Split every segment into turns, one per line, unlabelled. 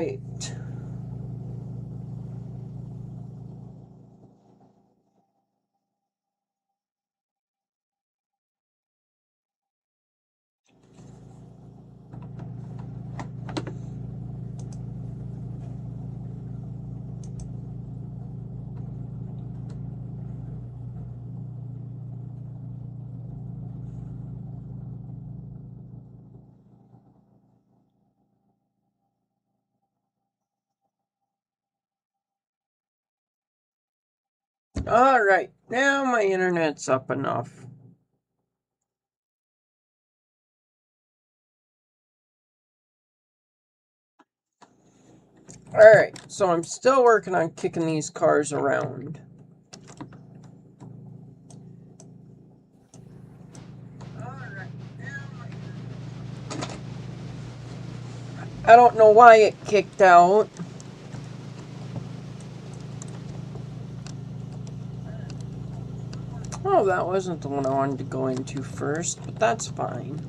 Right. Alright, now my internet's up enough. Alright, so I'm still working on kicking these cars around. I don't know why it kicked out. Oh, that wasn't the one I wanted to go into first, but that's fine.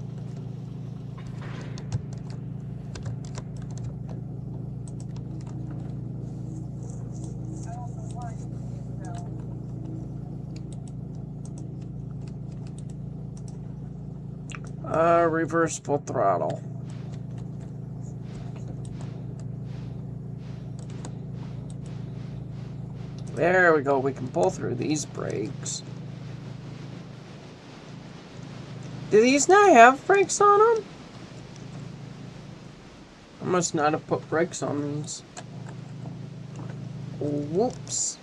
Reversible throttle. There we go, we can pull through these brakes. Do these not have brakes on them? I must not have put brakes on these. Whoops.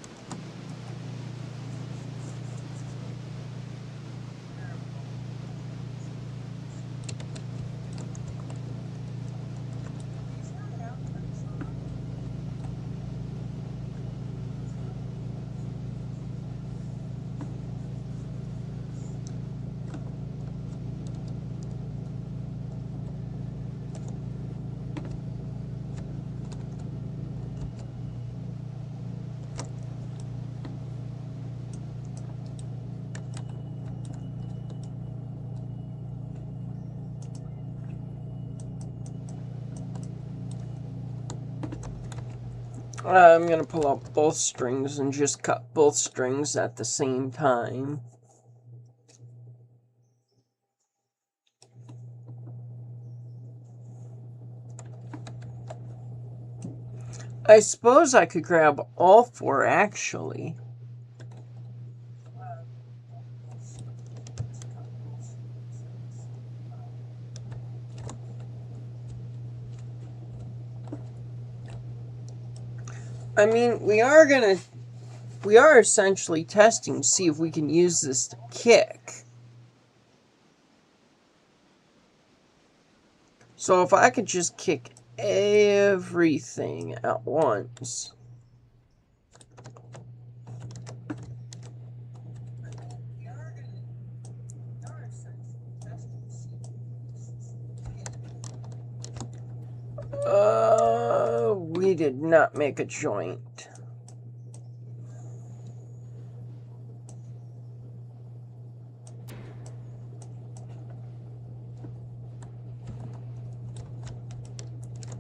I'm going to pull out both strings and just cut both strings at the same time. I suppose I could grab all four, actually. I mean, we are essentially testing to see if we can use this to kick. So if I could just kick everything at once. We did not make a joint.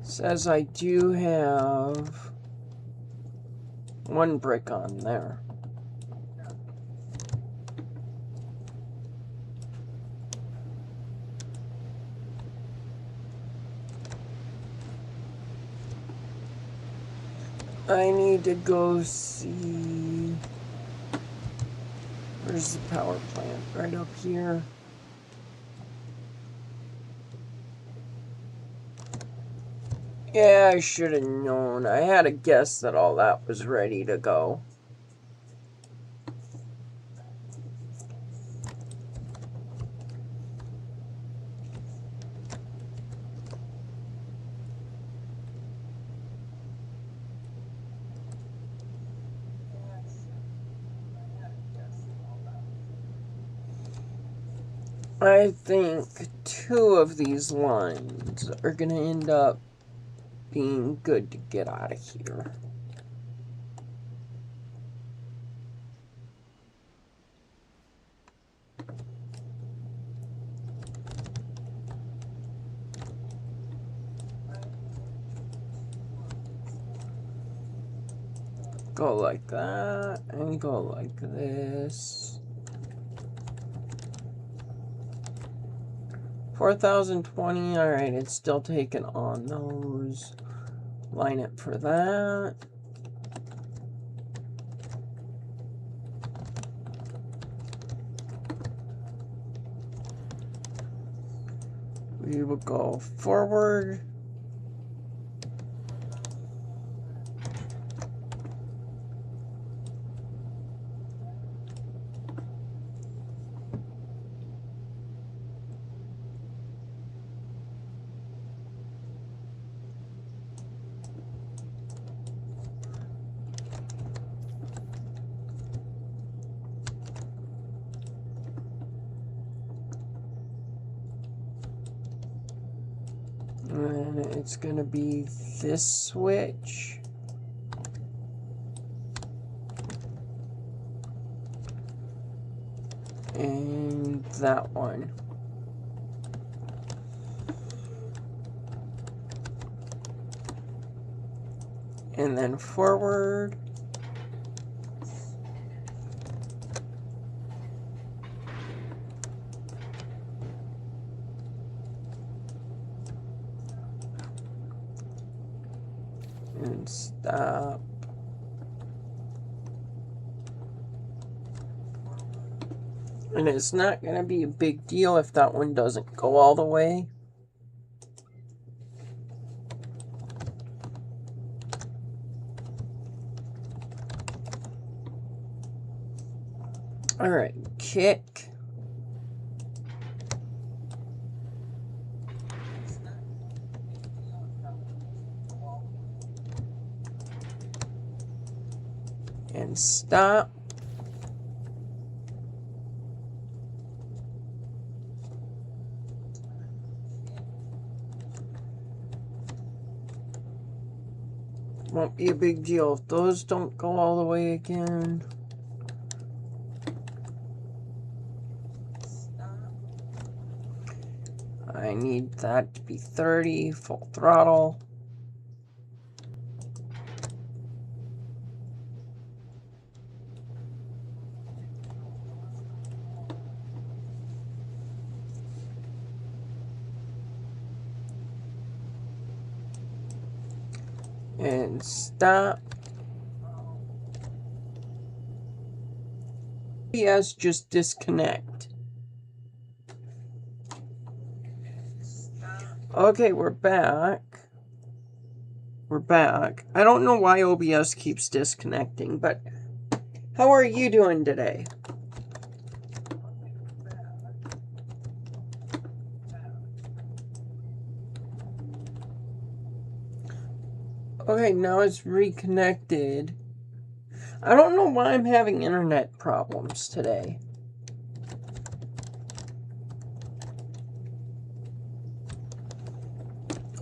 Says I do have one brick on there. I need to go see... Where's the power plant? Right up here. Yeah, I should have known. I had a guess that all that was ready to go. I think 2 of these lines are going to end up being good to get out of here. go like that, and go like this. 4020, alright, it's still taking on those. Line it for that. We will go forward. And it's going to be this switch. And that one. And then forward. And stop. And it's not going to be a big deal if that one doesn't go all the way. Alright, kick. And stop. Won't be a big deal if those don't go all the way again. I need that to be 30, full throttle. And stop. Yes, just disconnect. Okay, we're back. We're back. I don't know why OBS keeps disconnecting, but how are you doing today? Okay, now it's reconnected. I don't know why I'm having internet problems today.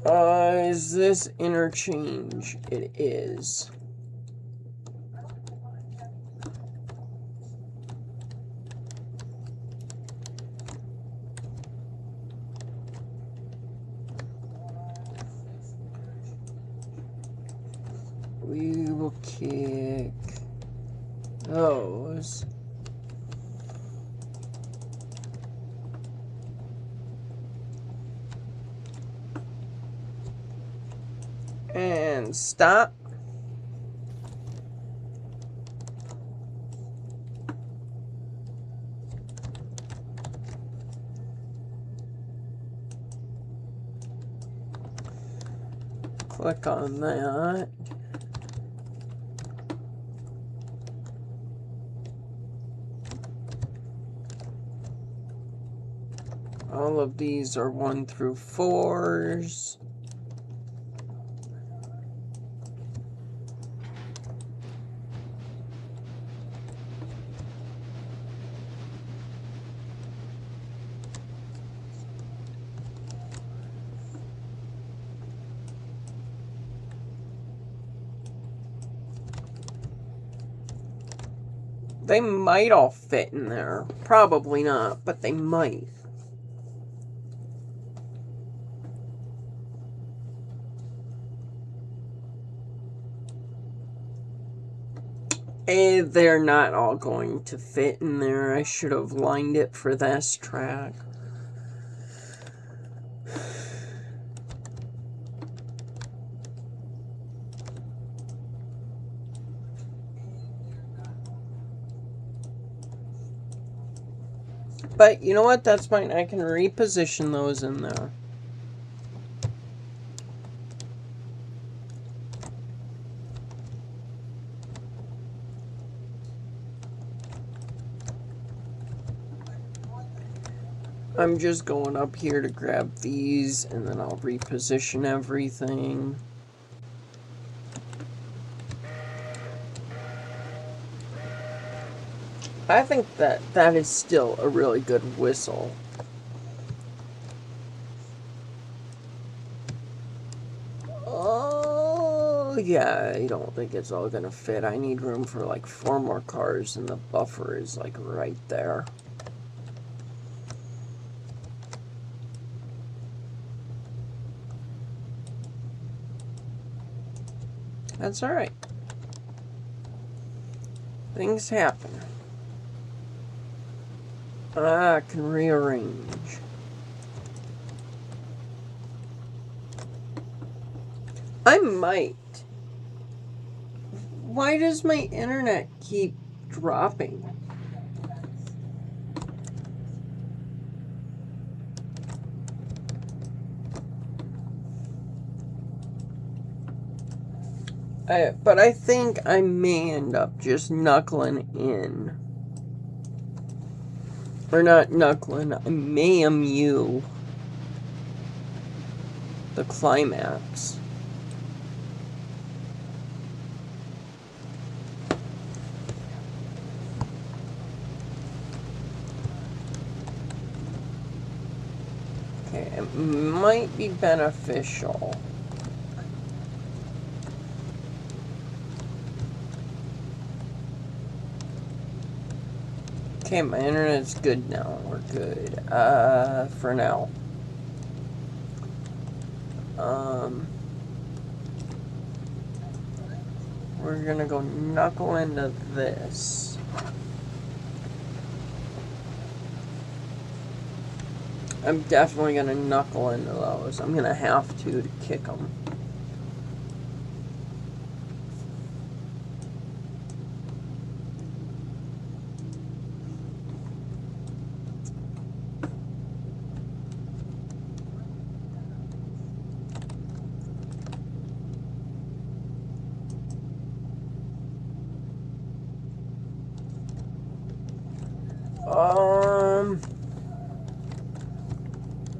Is this interchange? It is. We will kick those. And stop. Click on that. All of these are 1 through 4s. They might all fit in there. Probably not, but they might. They're not all going to fit in there. I should have lined it for this track. But you know what? That's fine. I can reposition those in there. I'm just going up here to grab these, and then I'll reposition everything. I think that is still a really good whistle. Oh, yeah, I don't think it's all gonna fit. I need room for like 4 more cars, and the buffer is like right there. That's alright. Things happen. I can rearrange. I might. Why does my internet keep dropping? But I think I may end up just knuckling in. Or not knuckling, I may MU the climax. Okay, it might be beneficial. Okay, my internet's good now. We're good. For now. We're gonna go knuckle into this. I'm definitely gonna knuckle into those. I'm gonna have to kick them.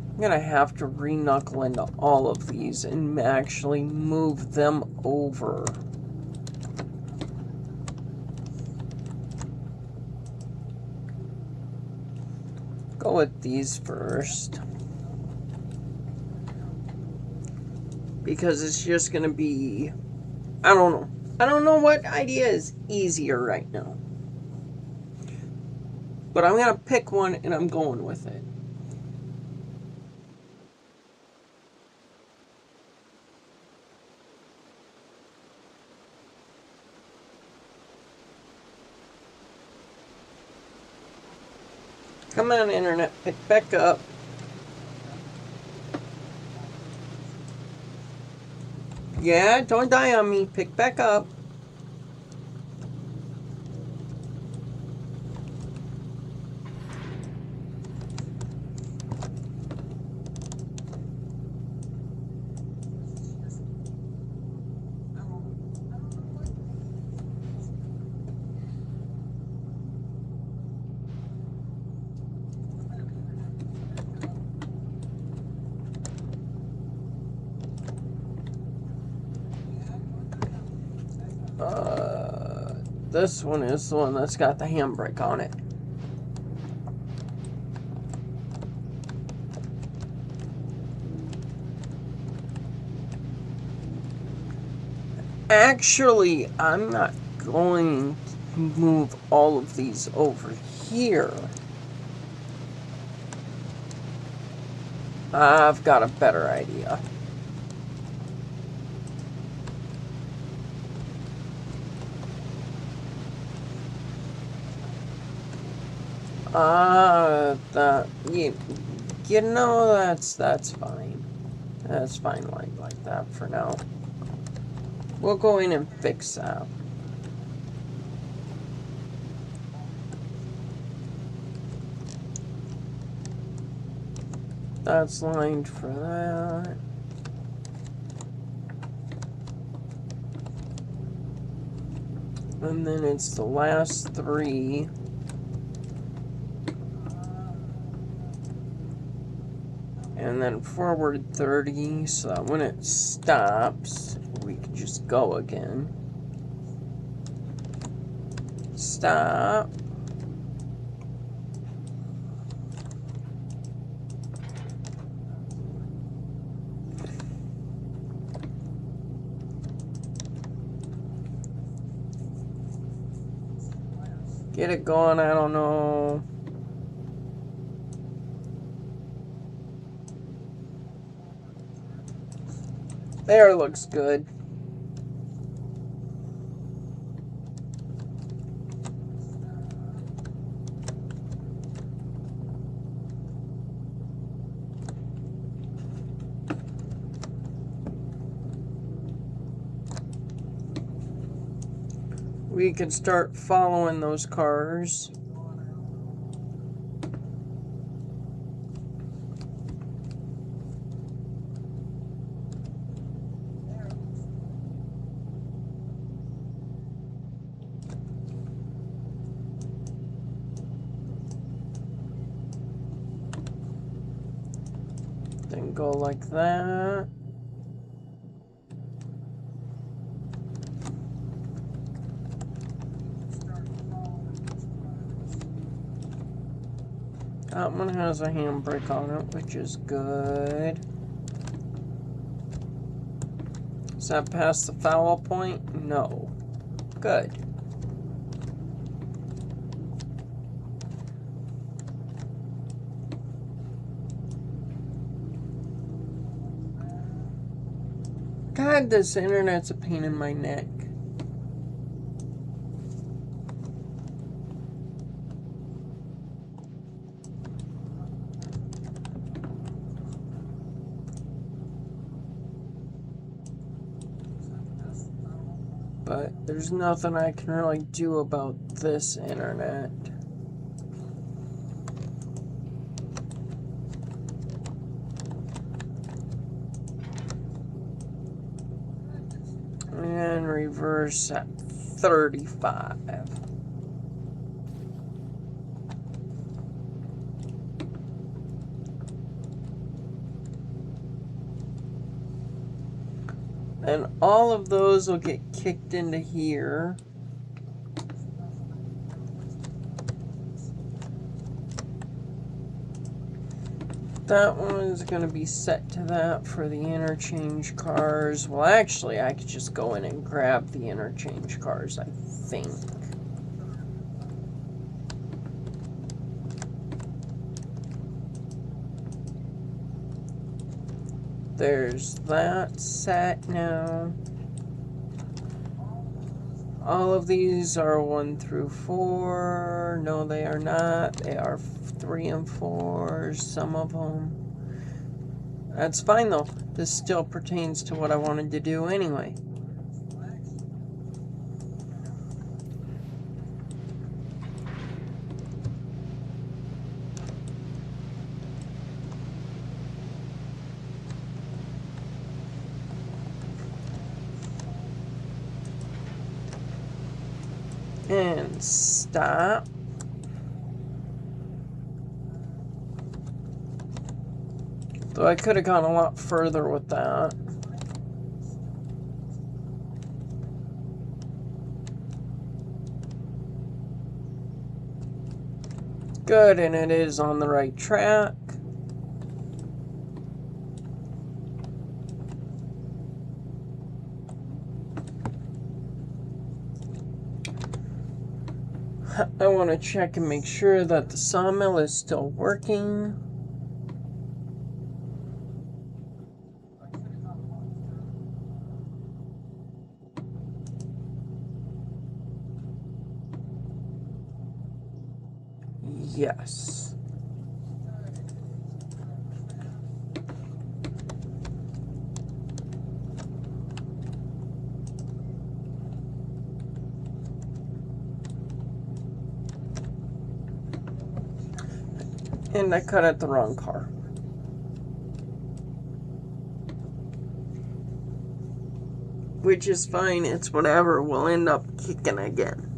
I'm gonna have to re-knuckle into all of these and actually move them over. Go with these first. Because it's just gonna be... I don't know. I don't know what idea is easier right now. But I'm gonna pick one and I'm going with it. Come on, internet, pick back up. Yeah, don't die on me. Pick back up. This one is the one that's got the handbrake on it. Actually, I'm not going to move all of these over here. I've got a better idea. You know, that's fine. That's fine like that for now. We'll go in and fix that. That's lined for that. And then it's the last 3. And then forward 30, so that when it stops, we can just go again. Stop. Get it going, I don't know. There, looks good. We can start following those cars. Then go like that. That one has a handbrake on it, which is good. Is that past the foul point? No. Good. God, this internet's a pain in my neck. But there's nothing I can really do about this internet. And reverse at 35. And all of those will get kicked into here. That one's going to be set to that for the interchange cars. Well, actually, I could just go in and grab the interchange cars, I think. There's that set now. All of these are 1 through 4. No, they are not. They are 3 and 4, some of them. That's fine though. This still pertains to what I wanted to do anyway. And stop. Though I could have gone a lot further with that. Good, and it is on the right track. I want to check and make sure that the sawmill is still working. Yes. And I cut out the wrong car. Which is fine, it's whatever, we'll end up kicking again.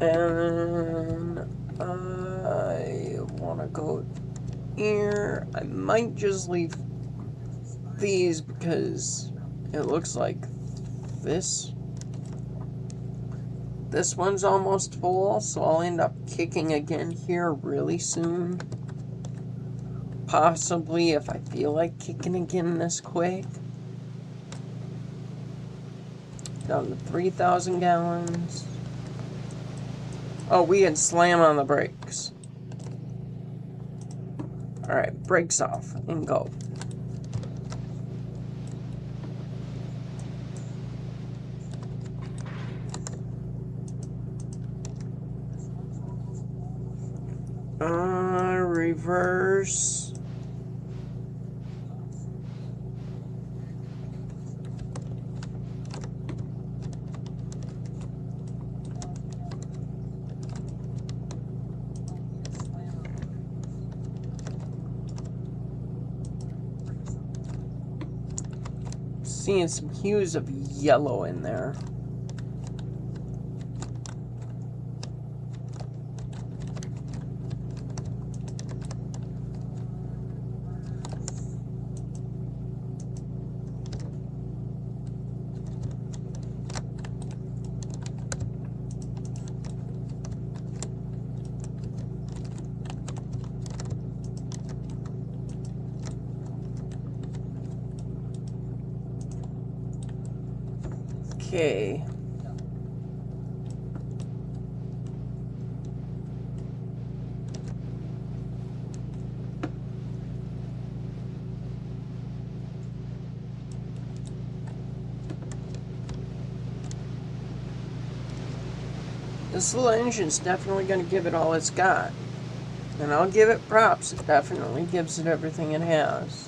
And I want to go here. I might just leave these because it looks like this one's almost full, so I'll end up kicking again here really soon. Possibly if I feel like kicking again this quick. Down to 3,000 gallons. Oh, we had slam on the brakes. Alright, brakes off and go. Reverse. Seeing some hues of yellow in there. Okay. This little engine's definitely going to give it all it's got. And I'll give it props. It definitely gives it everything it has.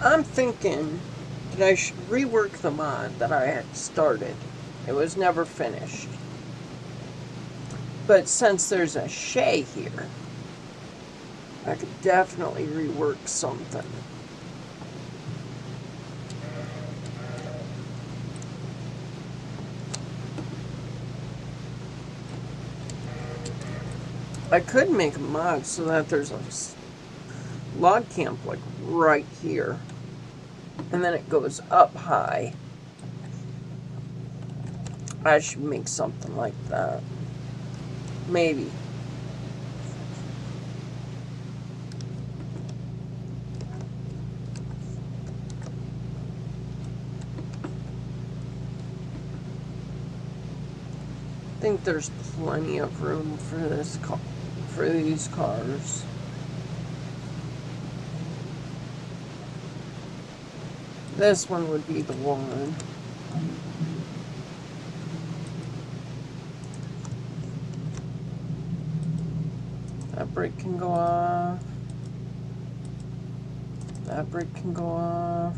I'm thinking that I should rework the mod that I had started. It was never finished. But since there's a shay here, I could definitely rework something. I could make a mod so that there's a log camp like right here. And then it goes up high. I should make something like that. Maybe. think there's plenty of room for this for these cars. This one would be the one. That brake can go off. That brake can go off.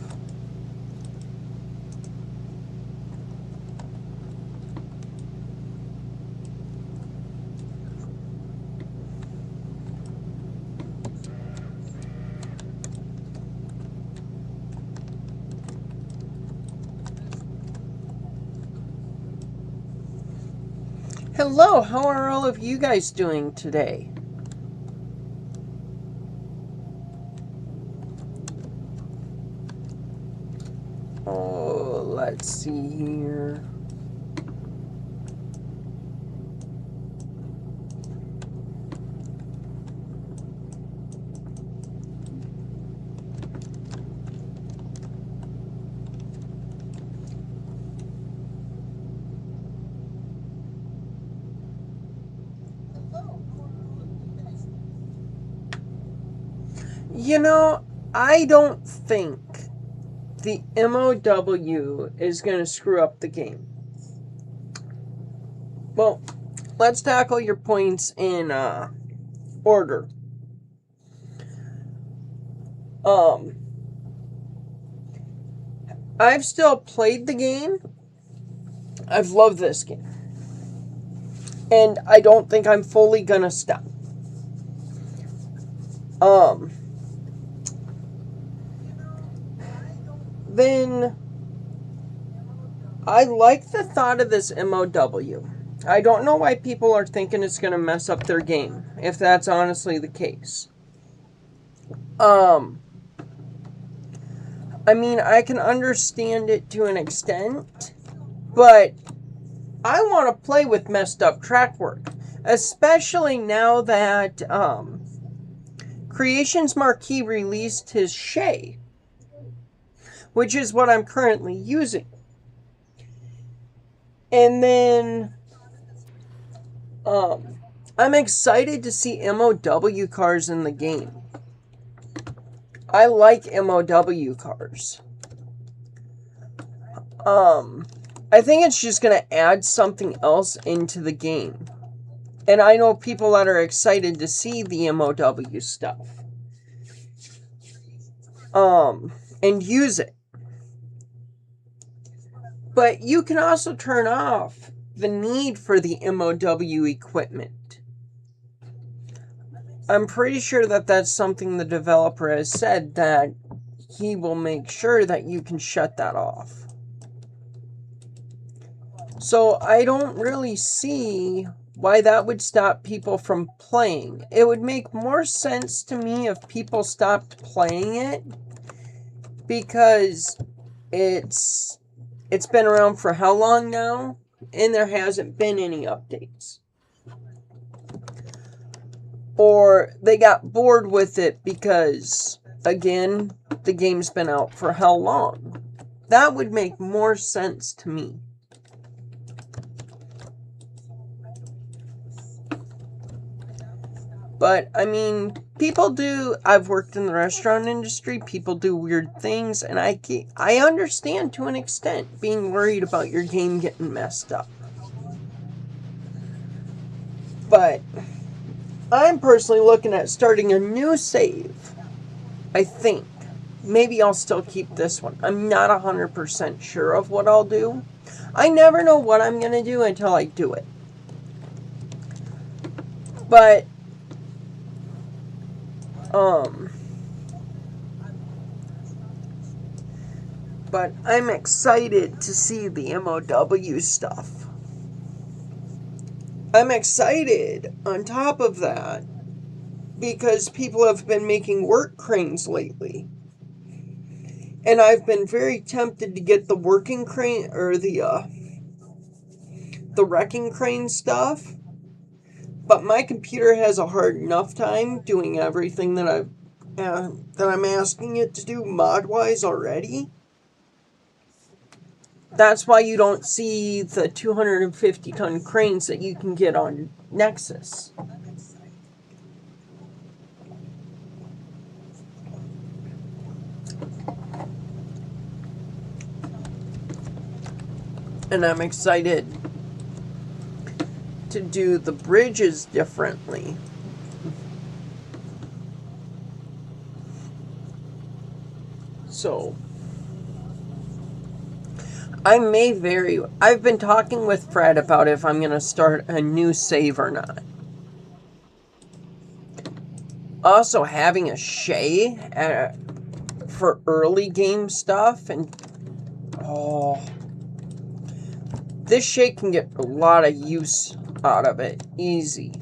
Hello, how are all of you guys doing today? Oh, let's see here. You know, I don't think the MOW is going to screw up the game. Well, let's tackle your points in order. I've still played the game. I've loved this game. And I don't think I'm fully going to stop. Then I like the thought of this MOW. I don't know why people are thinking it's going to mess up their game, if that's honestly the case. I mean, I can understand it to an extent, but I want to play with messed up track work, especially now that Creations Marquee released his Shay, which is what I'm currently using. And then, I'm excited to see MOW cars in the game. I like MOW cars. I think it's just going to add something else into the game. And I know people that are excited to see the MOW stuff. And use it. But you can also turn off the need for the MOW equipment. I'm pretty sure that that's something the developer has said, that he will make sure that you can shut that off. So I don't really see why that would stop people from playing. It would make more sense to me if people stopped playing it, because it's been around for how long now? And there hasn't been any updates. Or they got bored with it because, again, the game's been out for how long? That would make more sense to me. But, I mean, people do, I've worked in the restaurant industry, people do weird things, and I understand to an extent being worried about your game getting messed up. But I'm personally looking at starting a new save, I think. Maybe I'll still keep this one. I'm not 100% sure of what I'll do. I never know what I'm going to do until I do it. But I'm excited to see the MOW stuff. I'm excited on top of that because people have been making work cranes lately. And I've been very tempted to get the working crane, or the wrecking crane stuff. But my computer has a hard enough time doing everything that I'm asking it to do mod-wise already. That's why you don't see the 250-ton cranes that you can get on Nexus. And I'm excited to do the bridges differently. So, I've been talking with Fred about if I'm going to start a new save or not. Also, having a Shay for early game stuff, and this Shay can get a lot of use out of it, easy.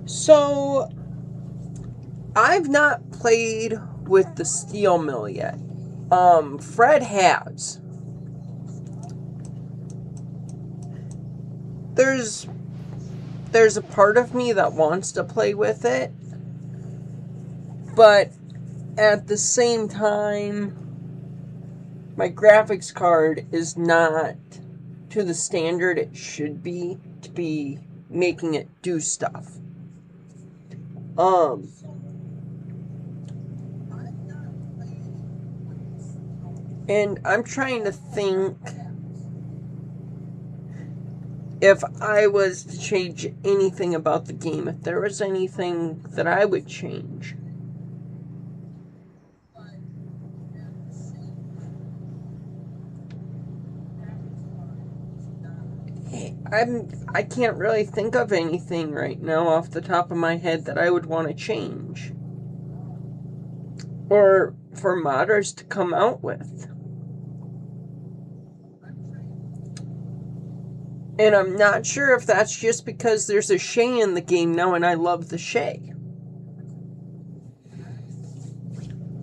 So, I've not played with the steel mill yet. Fred has. There's a part of me that wants to play with it, but at the same time, my graphics card is not to the standard it should be to be making it do stuff. And I'm trying to think if I was to change anything about the game, if there was anything that I would change. I can't really think of anything right now off the top of my head that I would want to change. Or for modders to come out with. And I'm not sure if that's just because there's a Shay in the game now and I love the Shay.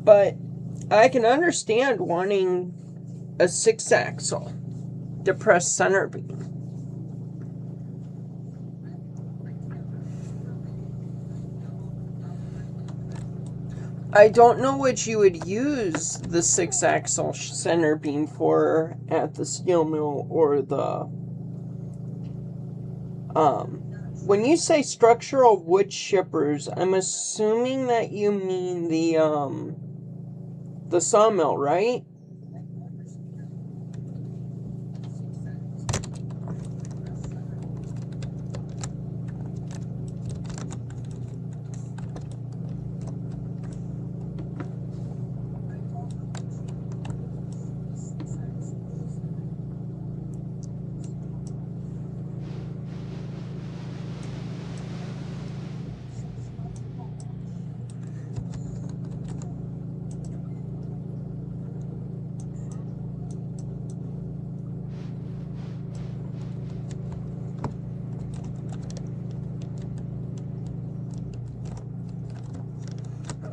But I can understand wanting a 6-axle depressed center beam. I don't know what you would use the 6-axle center beam for at the steel mill or the... when you say structural wood shippers, I'm assuming that you mean the sawmill, right?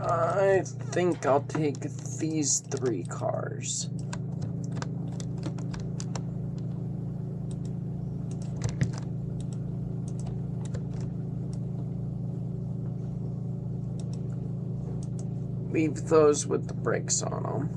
I think I'll take these 3 cars. Leave those with the brakes on them.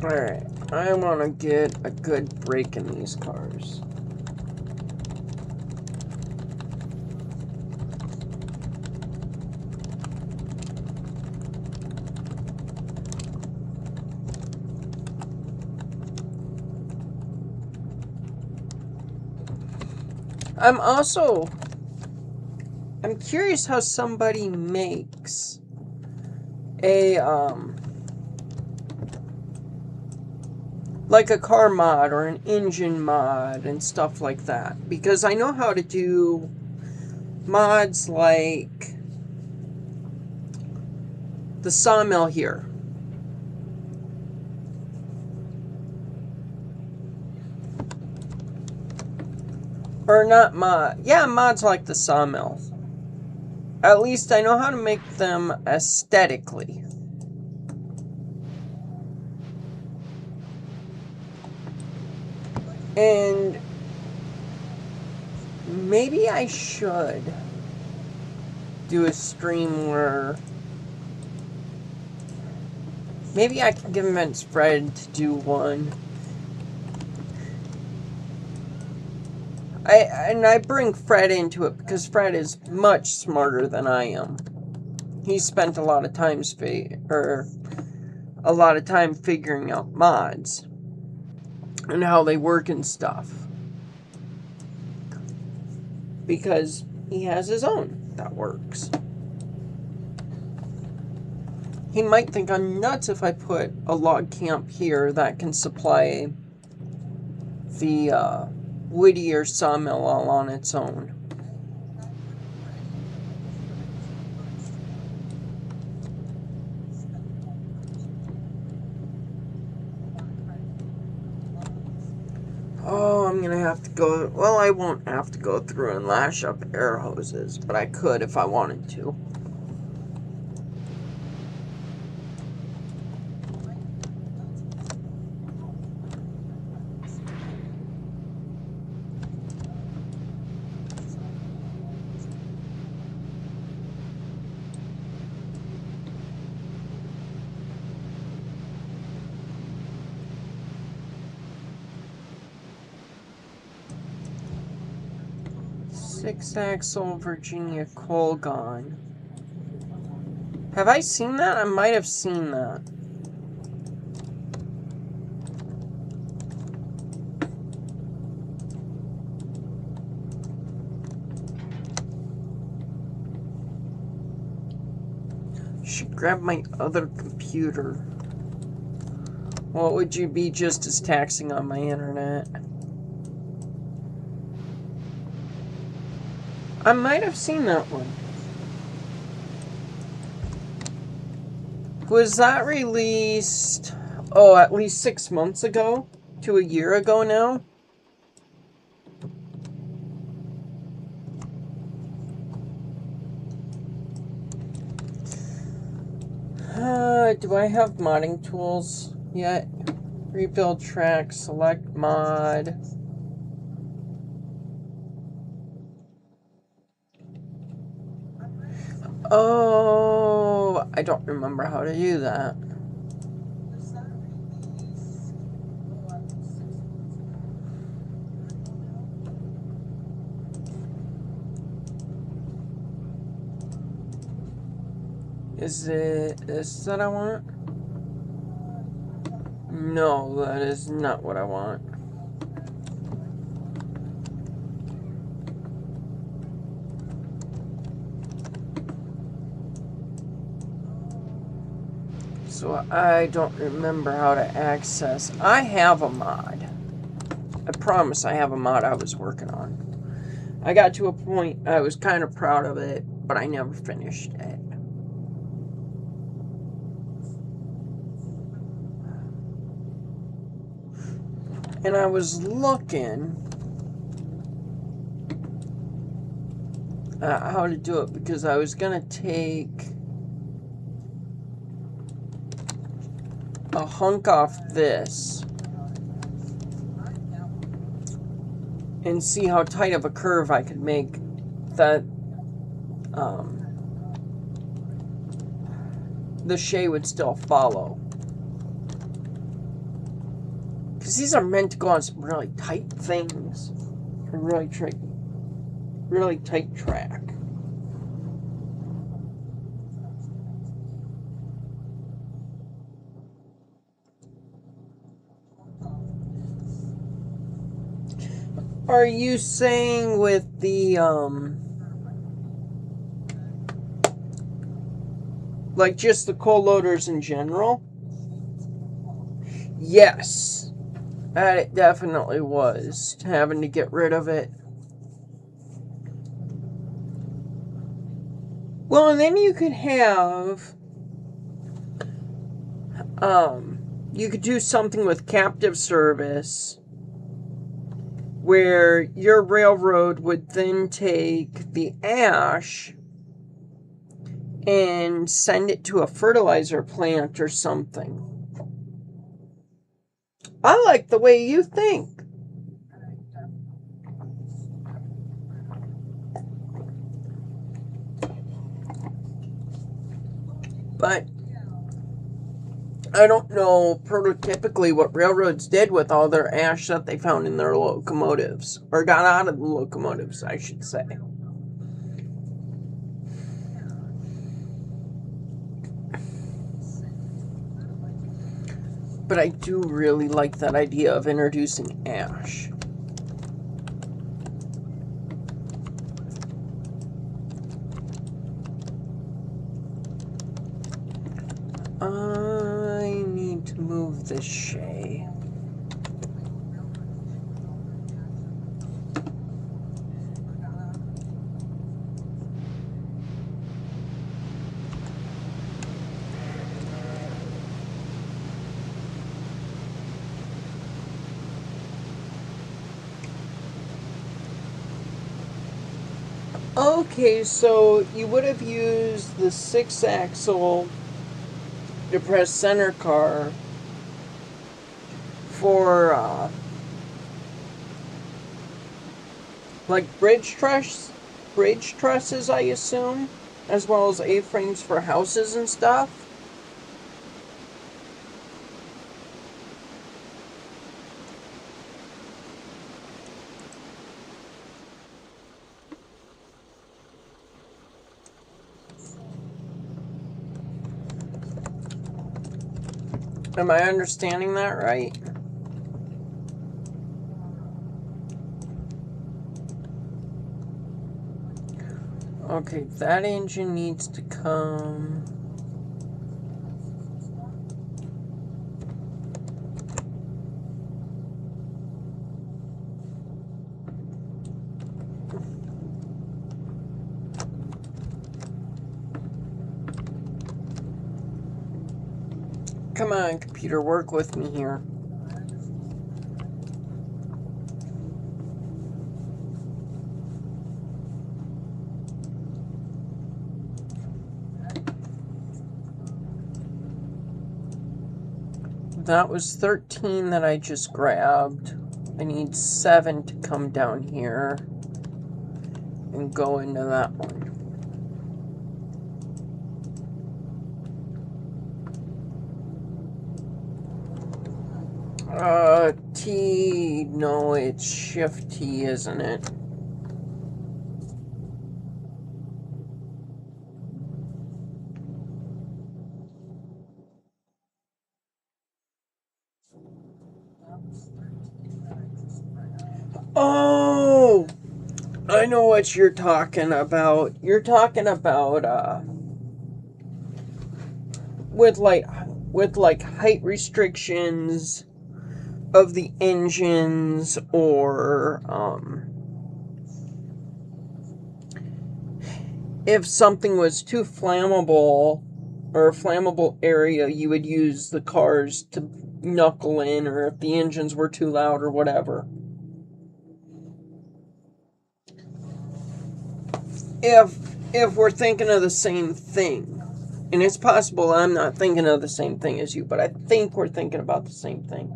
Alright, I want to get a good brake in these cars. I'm curious how somebody makes a, like a car mod or an engine mod and stuff like that. Because I know how to do mods like the sawmill here. Or not mod. Yeah, mods like the sawmill. At least I know how to make them aesthetically. And maybe I should do a stream where maybe I can convince Fred to do one. I bring Fred into it because Fred is much smarter than I am. He spent a lot of time figuring out mods and how they work and stuff. Because he has his own that works. He might think I'm nuts if I put a log camp here that can supply the Whittier sawmill all on its own. Oh, I'm gonna have to go. Well, I won't have to go through and lash up air hoses, but I could if I wanted to. Six-axle Virginia Colgon. Have I seen that? I might have seen that. Should grab my other computer. What would you be just as taxing on my internet? I might have seen that one. Was that released, oh, at least 6 months ago? To a year ago now? Do I have modding tools yet? Rebuild track, select mod. Oh, I don't remember how to do that. Is it this that I want? No, that is not what I want. So I don't remember how to access. I have a mod. I promise I have a mod I was working on. I got to a point I was kind of proud of it, but I never finished it. And I was looking at how to do it because I was going to take a hunk off this and see how tight of a curve I could make that the shade would still follow. Because these are meant to go on some really tight things. A really tight track. Are you saying with the, like just the coal loaders in general? Yes. That it definitely was. Having to get rid of it. Well, and then you could have you could do something with captive service where your railroad would then take the ash and send it to a fertilizer plant or something. I like the way you think. But I don't know prototypically what railroads did with all their ash that they found in their locomotives. Or got out of the locomotives, I should say. But I do really like that idea of introducing ash. I need to move this shay. Okay, so you would have used the 6-axle depressed center car for like bridge trusses, I assume, as well as A-frames for houses and stuff. Am I understanding that right? Okay, that engine needs to come. Come on, computer, work with me here. That was 13 that I just grabbed. I need 7 to come down here and go into that one. T, no, it's Shift T, isn't it? Oh, I know what you're talking about. You're talking about, with like height restrictions of the engines, or if something was too flammable or a flammable area, you would use the cars to knuckle in, or if the engines were too loud or whatever. If we're thinking of the same thing. And it's possible I'm not thinking of the same thing as you, but I think we're thinking about the same thing.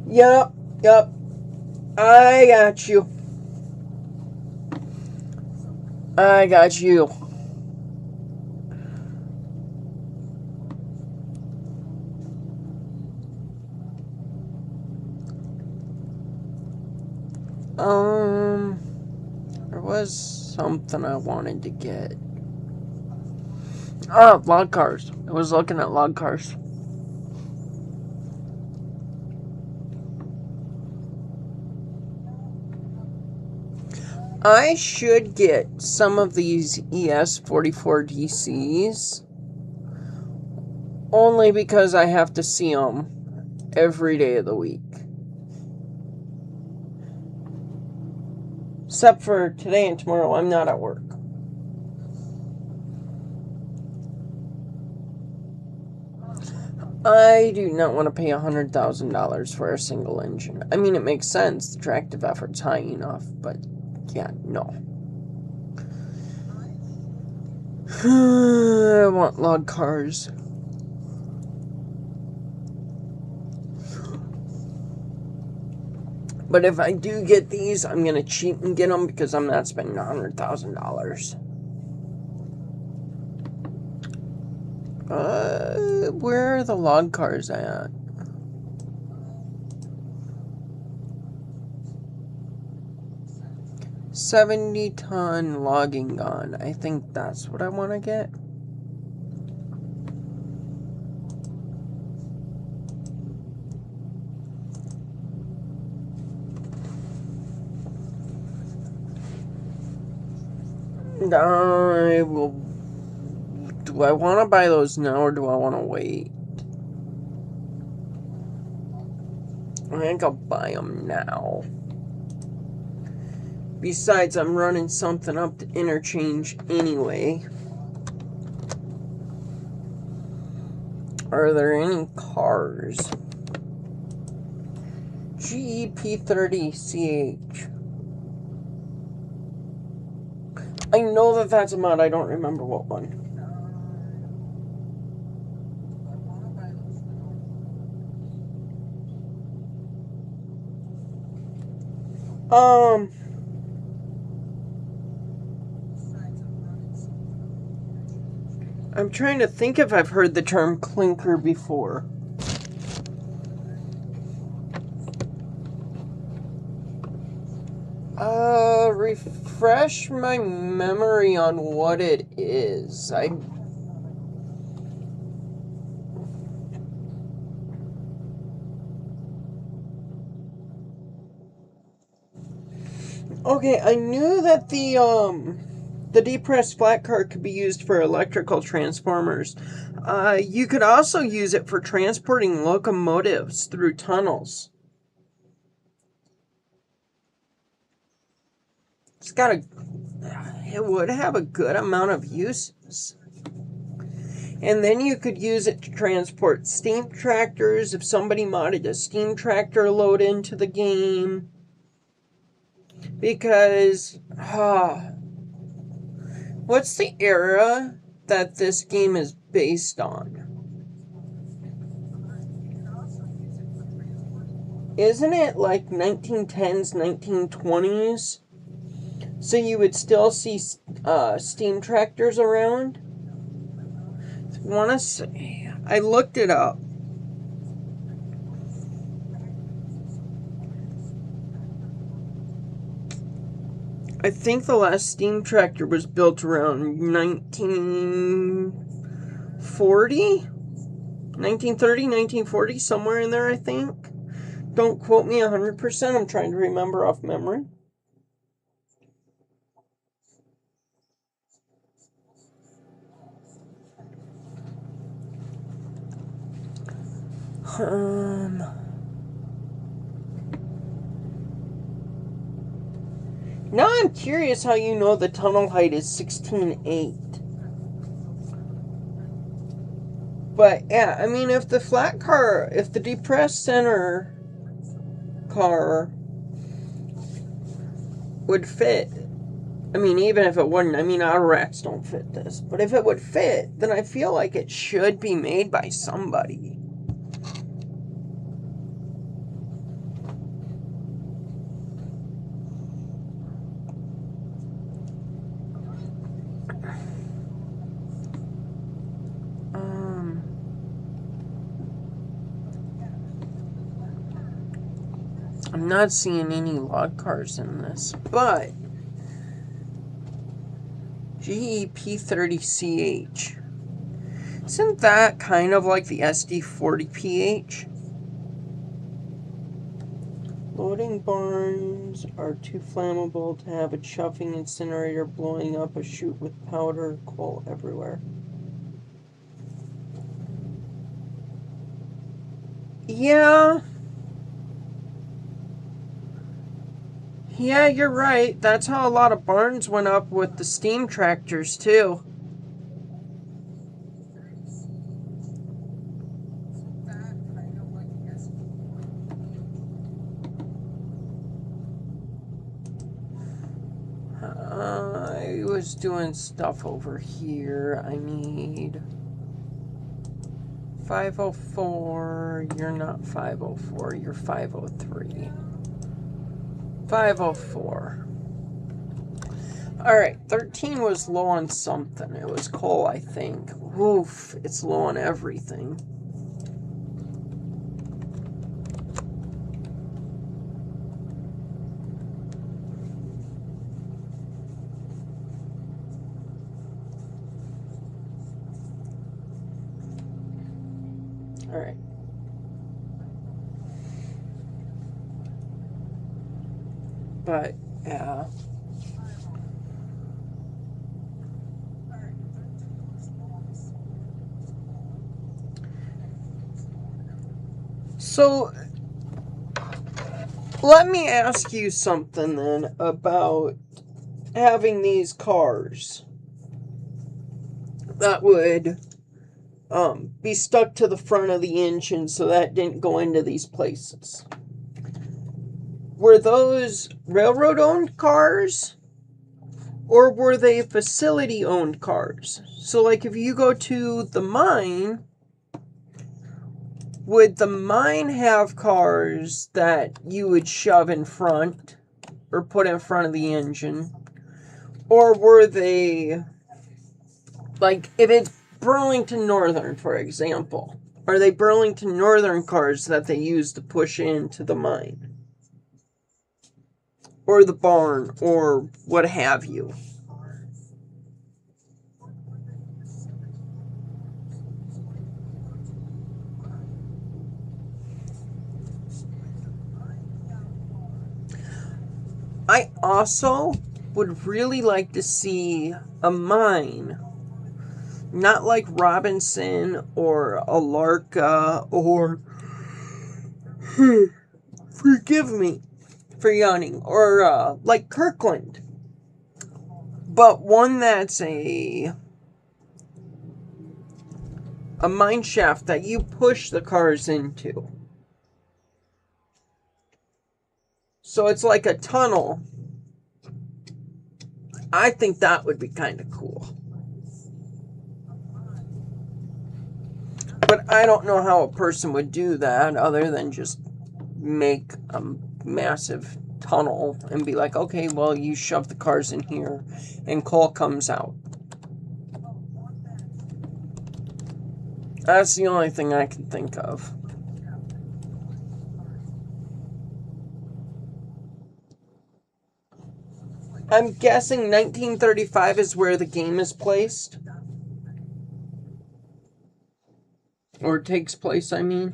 Yep. I got you. There was something I wanted to get. Oh, log cars. I was looking at log cars. I should get some of these ES44 DCs only because I have to see them every day of the week. Except for today and tomorrow, I'm not at work. I do not want to pay $100,000 for a single engine. I mean, it makes sense. The tractive effort's high enough, but yeah, no. I want log cars. But if I do get these, I'm going to cheat and get them because I'm not spending $100,000. Where are the log cars at? $70-ton logging gun. I think that's what I want to get. I will. Do I want to buy those now or do I want to wait? I think I'll buy them now. Besides, I'm running something up to interchange anyway. Are there any cars? GEP30CH. I know that that's a mod, I don't remember what one. I'm trying to think if I've heard the term clinker before. Refresh my memory on what it is. Okay, I knew that the depressed Flatcar could be used for electrical transformers. You could also use it for transporting locomotives through tunnels. It would have a good amount of uses. And then you could use it to transport steam tractors if somebody modded a steam tractor load into the game. Because, what's the era that this game is based on? Isn't it like 1910s, 1920s? So you would still see steam tractors around? I want to say, I looked it up. I think the last steam tractor was built around 1940? 1930, 1940, somewhere in there, I think. Don't quote me 100%, I'm trying to remember off memory. Now I'm curious how you know the tunnel height is 16.8. But yeah, I mean, if the flat car, if the depressed center car would fit, I mean, even if it wouldn't, I mean, our racks don't fit this, but if it would fit, then I feel like it should be made by somebody. I'm not seeing any log cars in this, but GEP30CH. Isn't that kind of like the SD40PH? Loading barns are too flammable to have a chuffing incinerator blowing up a chute with powder coal everywhere. Yeah. Yeah, you're right. That's how a lot of barns went up with the steam tractors, too. I was doing stuff over here. I need 504. You're not 504. You're 503. 504. Alright, 13 was low on something. It was coal, I think. Oof, it's low on everything. Alright. But, yeah. So, let me ask you something then about having these cars that would be stuck to the front of the engine so that didn't go into these places. Were those railroad-owned cars, or were they facility-owned cars? So, like, if you go to the mine, would the mine have cars that you would shove in front or put in front of the engine? Or were they, like, if it's Burlington Northern, for example, are they Burlington Northern cars that they use to push into the mine? Or the barn, or what have you? I also would really like to see a mine, not like Robinson or ALCo or, forgive me for yawning, or like Kirkland, but one that's a mine shaft that you push the cars into. So it's like a tunnel. I think that would be kind of cool. But I don't know how a person would do that other than just make a massive tunnel and be like, okay, well, you shove the cars in here and coal comes out. That's the only thing I can think of. I'm guessing 1935 is where the game is placed. Or takes place, I mean.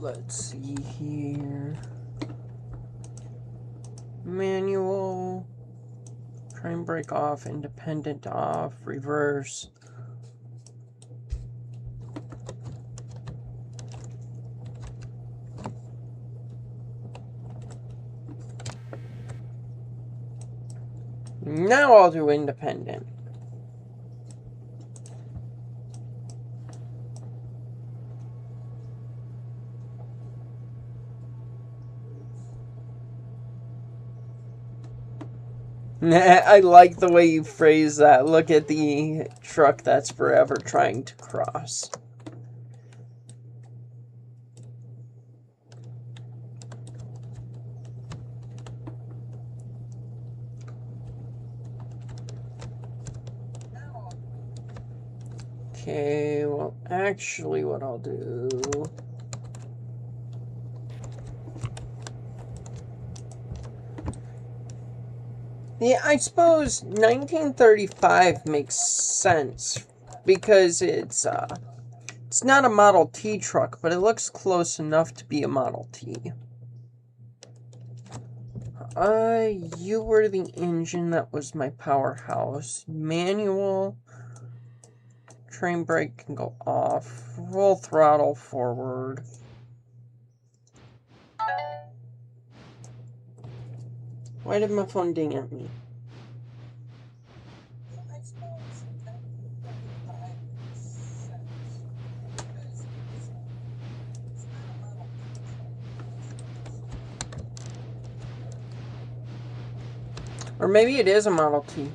Let's see here. Manual. Try and break off. Independent off. Reverse. Now I'll do independent. I like the way you phrase that. Look at the truck that's forever trying to cross. Okay, well, actually what I'll do... Yeah, I suppose 1935 makes sense because it's not a Model T truck, but it looks close enough to be a Model T. You were the engine, that was my powerhouse. Manual, train brake can go off, full throttle forward. Why did my phone ding at me? Or maybe it is a Model T.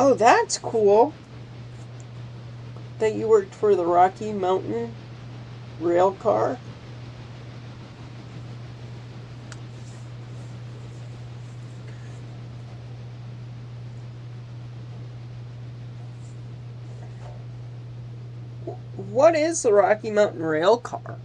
Oh, that's cool. That you worked for the Rocky Mountain Railcar. What is the Rocky Mountain Railcar?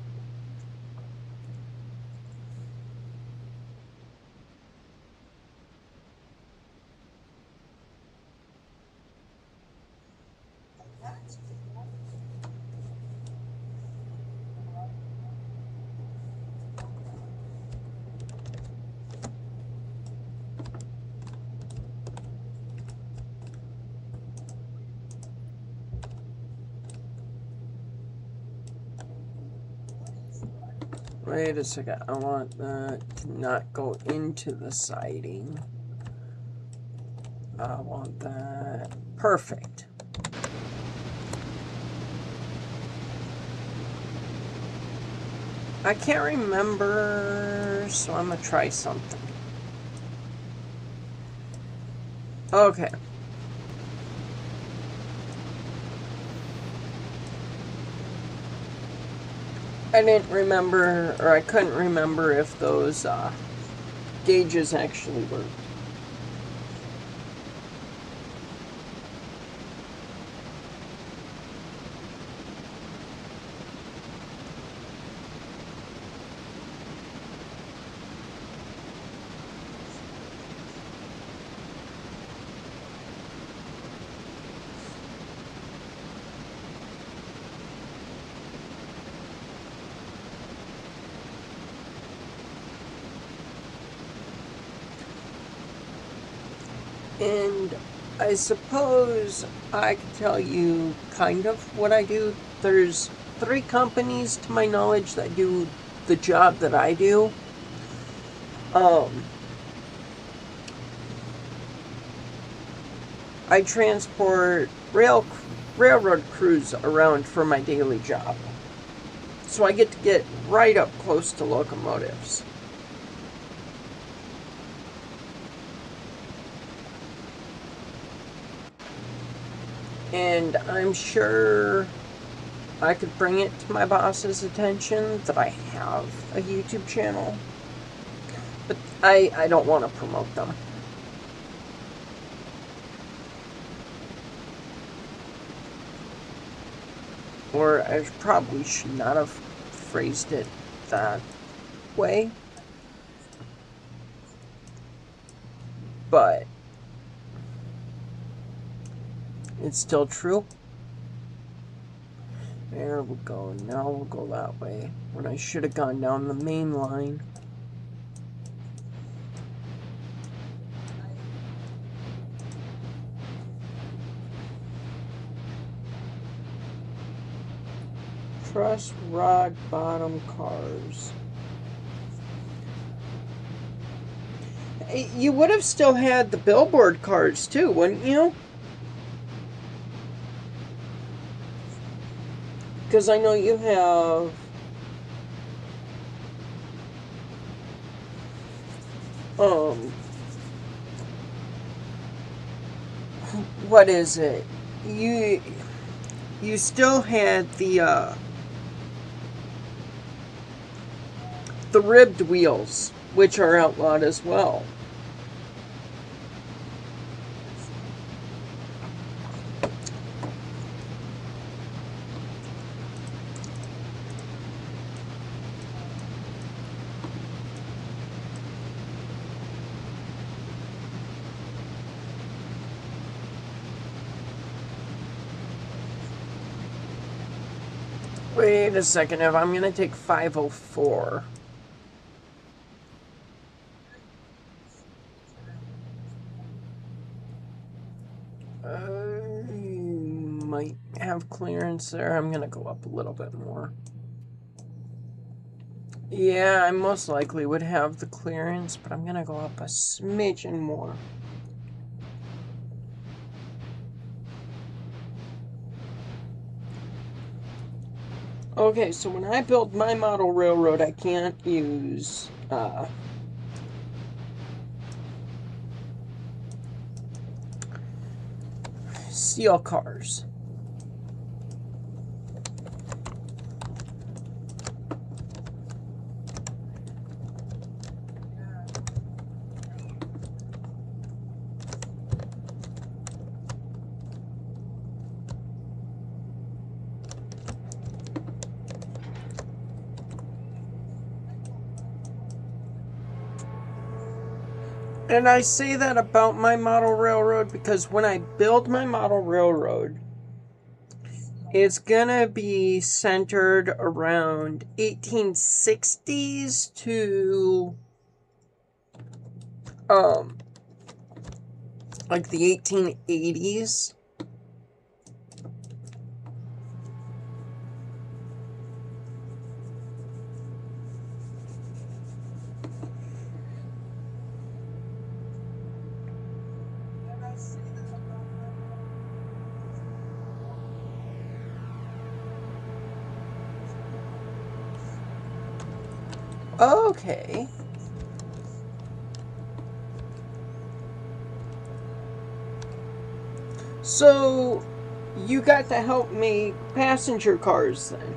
Wait a second, I want that to not go into the siding. I want that. Perfect. I can't remember, so I'm gonna try something. Okay. I didn't remember, or I couldn't remember if those gauges actually worked. And I suppose I could tell you kind of what I do. There's 3 companies to my knowledge that do the job that I do. I transport railroad crews around for my daily job. So I get to get right up close to locomotives. And I'm sure I could bring it to my boss's attention that I have a YouTube channel. But I don't want to promote them. Or I probably should not have phrased it that way. But it's still true. There we go. Now we'll go that way. When I should have gone down the main line. Truss rod bottom cars. You would have still had the billboard cars too, wouldn't you? Because I know you have what is it? You still had the ribbed wheels, which are outlawed as well. Wait a second, if I'm going to take 504... might have clearance there. I'm going to go up a little bit more. Yeah, I most likely would have the clearance, but I'm going to go up a smidgen more. Okay, so when I build my model railroad, I can't use steel cars. And I say that about my model railroad because when I build my model railroad, it's gonna be centered around 1860s to like the 1880s. Okay. So, you got to help me passenger cars then.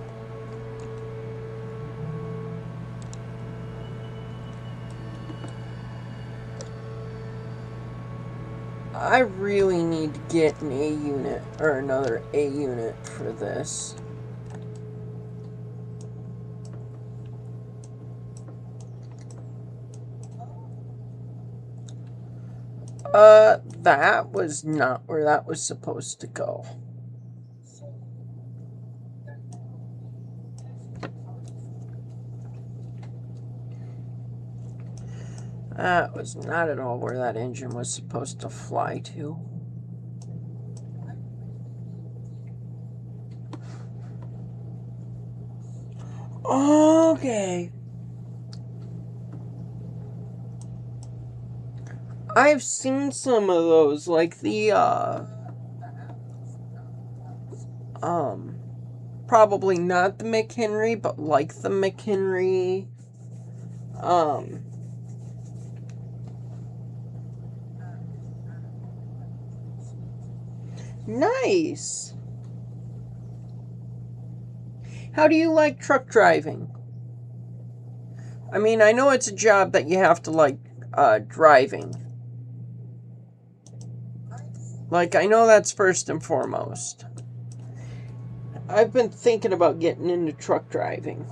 I really need to get an A unit, or another A unit for this. That was not where that was supposed to go. That was not at all where that engine was supposed to fly to. Okay. I've seen some of those, like the, probably not the McHenry, but like the McHenry, nice. How do you like truck driving? I mean, I know it's a job that you have to like, driving. Like, I know that's first and foremost. I've been thinking about getting into truck driving.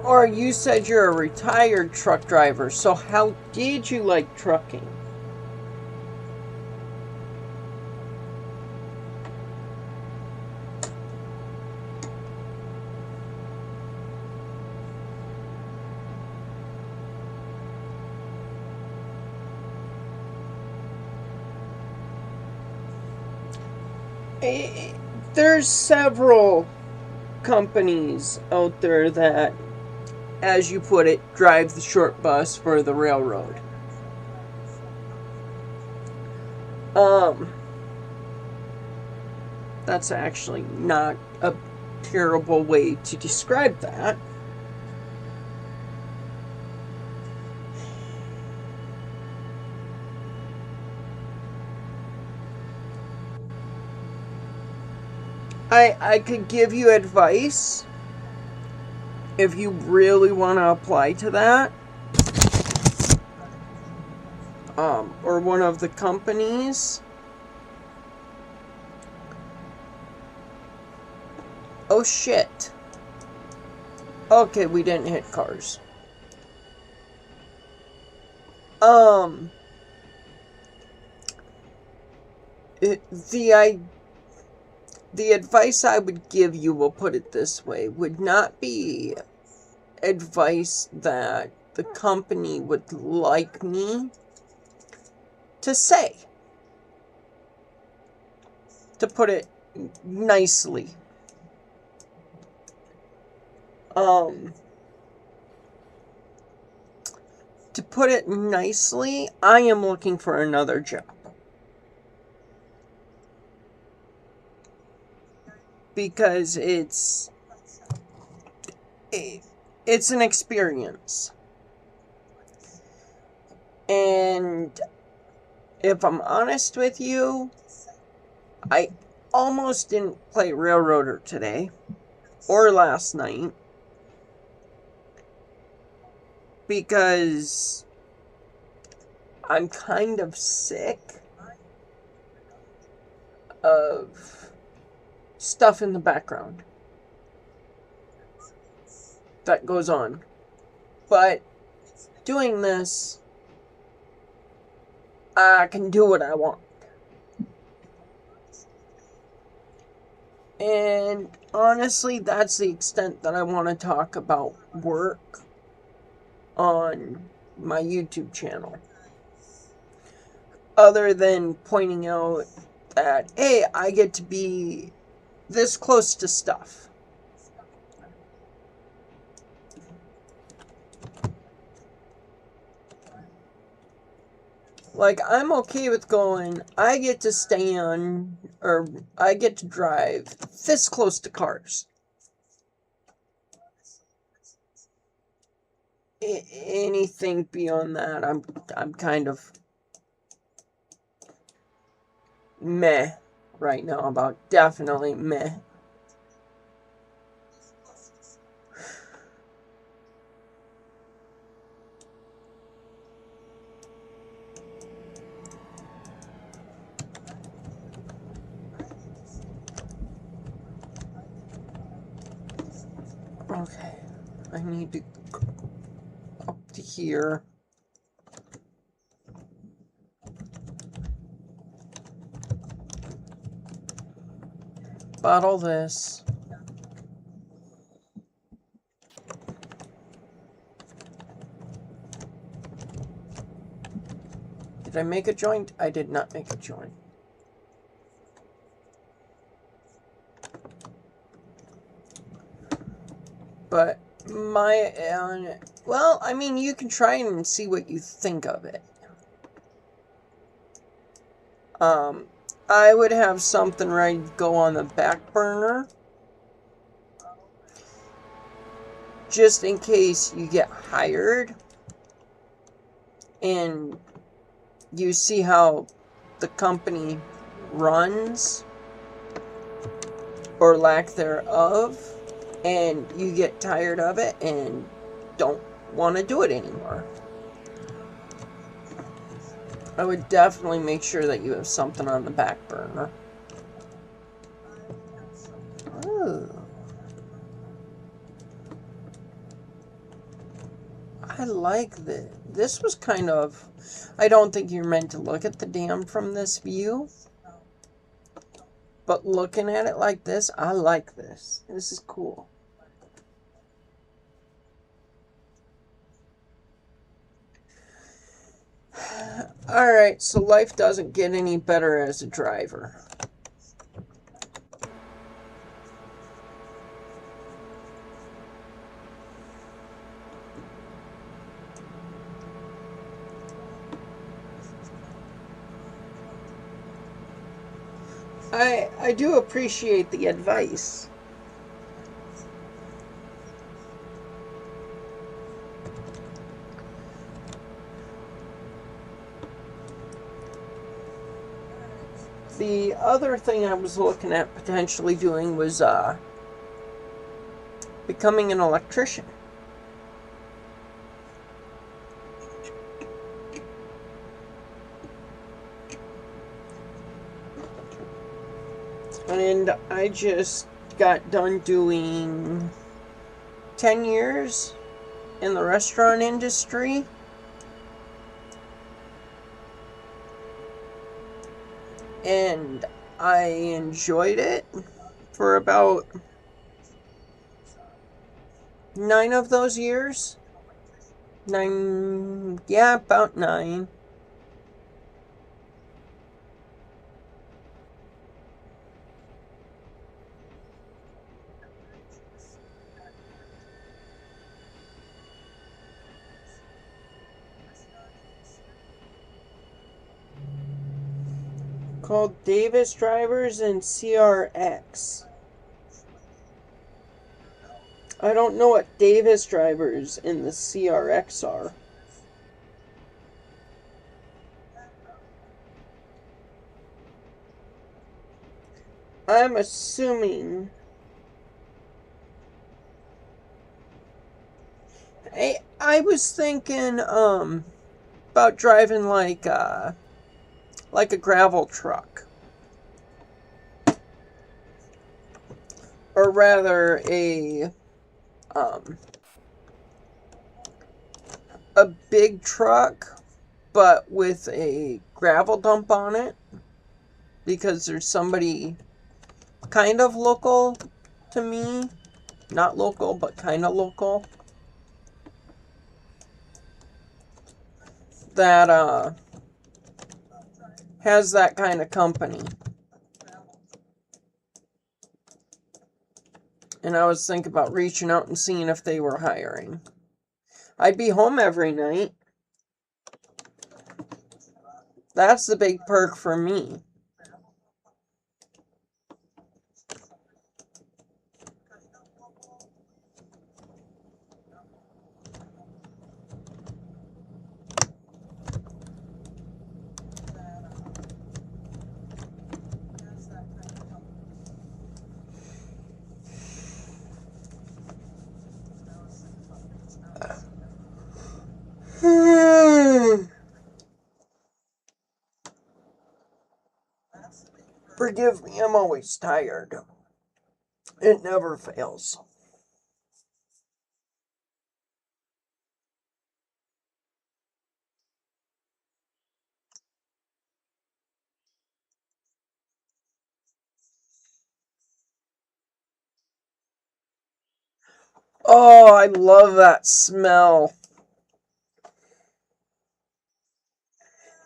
Or you said you're a retired truck driver, so how did you like trucking? There's several companies out there that, as you put it, drive the short bus for the railroad. That's actually not a terrible way to describe that. I could give you advice if you really want to apply to that. or one of the companies. Oh shit. Okay, we didn't hit cars. The advice I would give you, we'll put it this way, would not be advice that the company would like me to say. To put it nicely. To put it nicely, I am looking for another job. Because it's an experience. And if I'm honest with you, I almost didn't play Railroader today or last night because I'm kind of sick of stuff in the background that goes on. But doing this, I can do what I want. And honestly, that's the extent that I want to talk about work on my YouTube channel. Other than pointing out that, hey, I get to be this close to stuff. Like, I'm okay with going, I get to stay on, or I get to drive this close to cars. Anything beyond that, I'm kind of meh right now about. Definitely meh. Okay, I need to go up to here. Bottle this. Did I make a joint? I did not make a joint. But well, I mean, you can try and see what you think of it. I would have something ready to go on the back burner, just in case you get hired and you see how the company runs, or lack thereof, and you get tired of it and don't want to do it anymore. I would definitely make sure that you have something on the back burner. Ooh. I like this. This was kind of... I don't think you're meant to look at the dam from this view. But looking at it like this, I like this. This is cool. Alright, so life doesn't get any better as a driver. I do appreciate the advice. The other thing I was looking at potentially doing was becoming an electrician. And I just got done doing 10 years in the restaurant industry. And I enjoyed it for about 9 of those years. 9, yeah, about 9. Called Davis Drivers and CRX. I don't know what Davis Drivers and the CRX are. I'm assuming I was thinking about driving like a gravel truck. Or rather a big truck but with a gravel dump on it, because there's somebody kind of local to me, not local but kind of local, that has that kind of company. And I was thinking about reaching out and seeing if they were hiring. I'd be home every night. That's the big perk for me. Forgive me, I'm always tired. It never fails. Oh, I love that smell.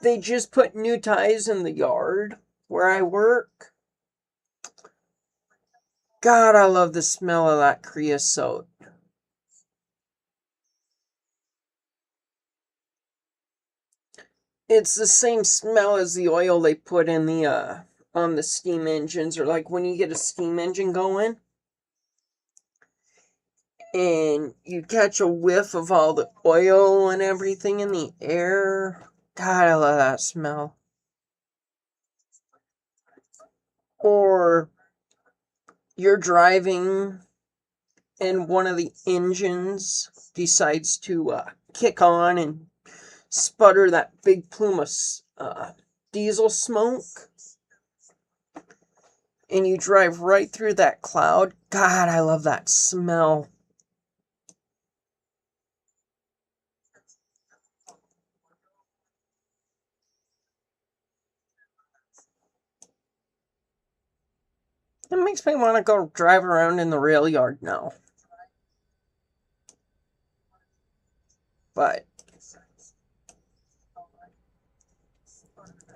They just put new ties in the yard where I work. God, I love the smell of that creosote. It's the same smell as the oil they put in the on the steam engines, or like when you get a steam engine going and you catch a whiff of all the oil and everything in the air. God, I love that smell. Or you're driving and one of the engines decides to kick on and sputter that big plume of diesel smoke, and you drive right through that cloud. God, I love that smell. It makes me want to go drive around in the rail yard now. But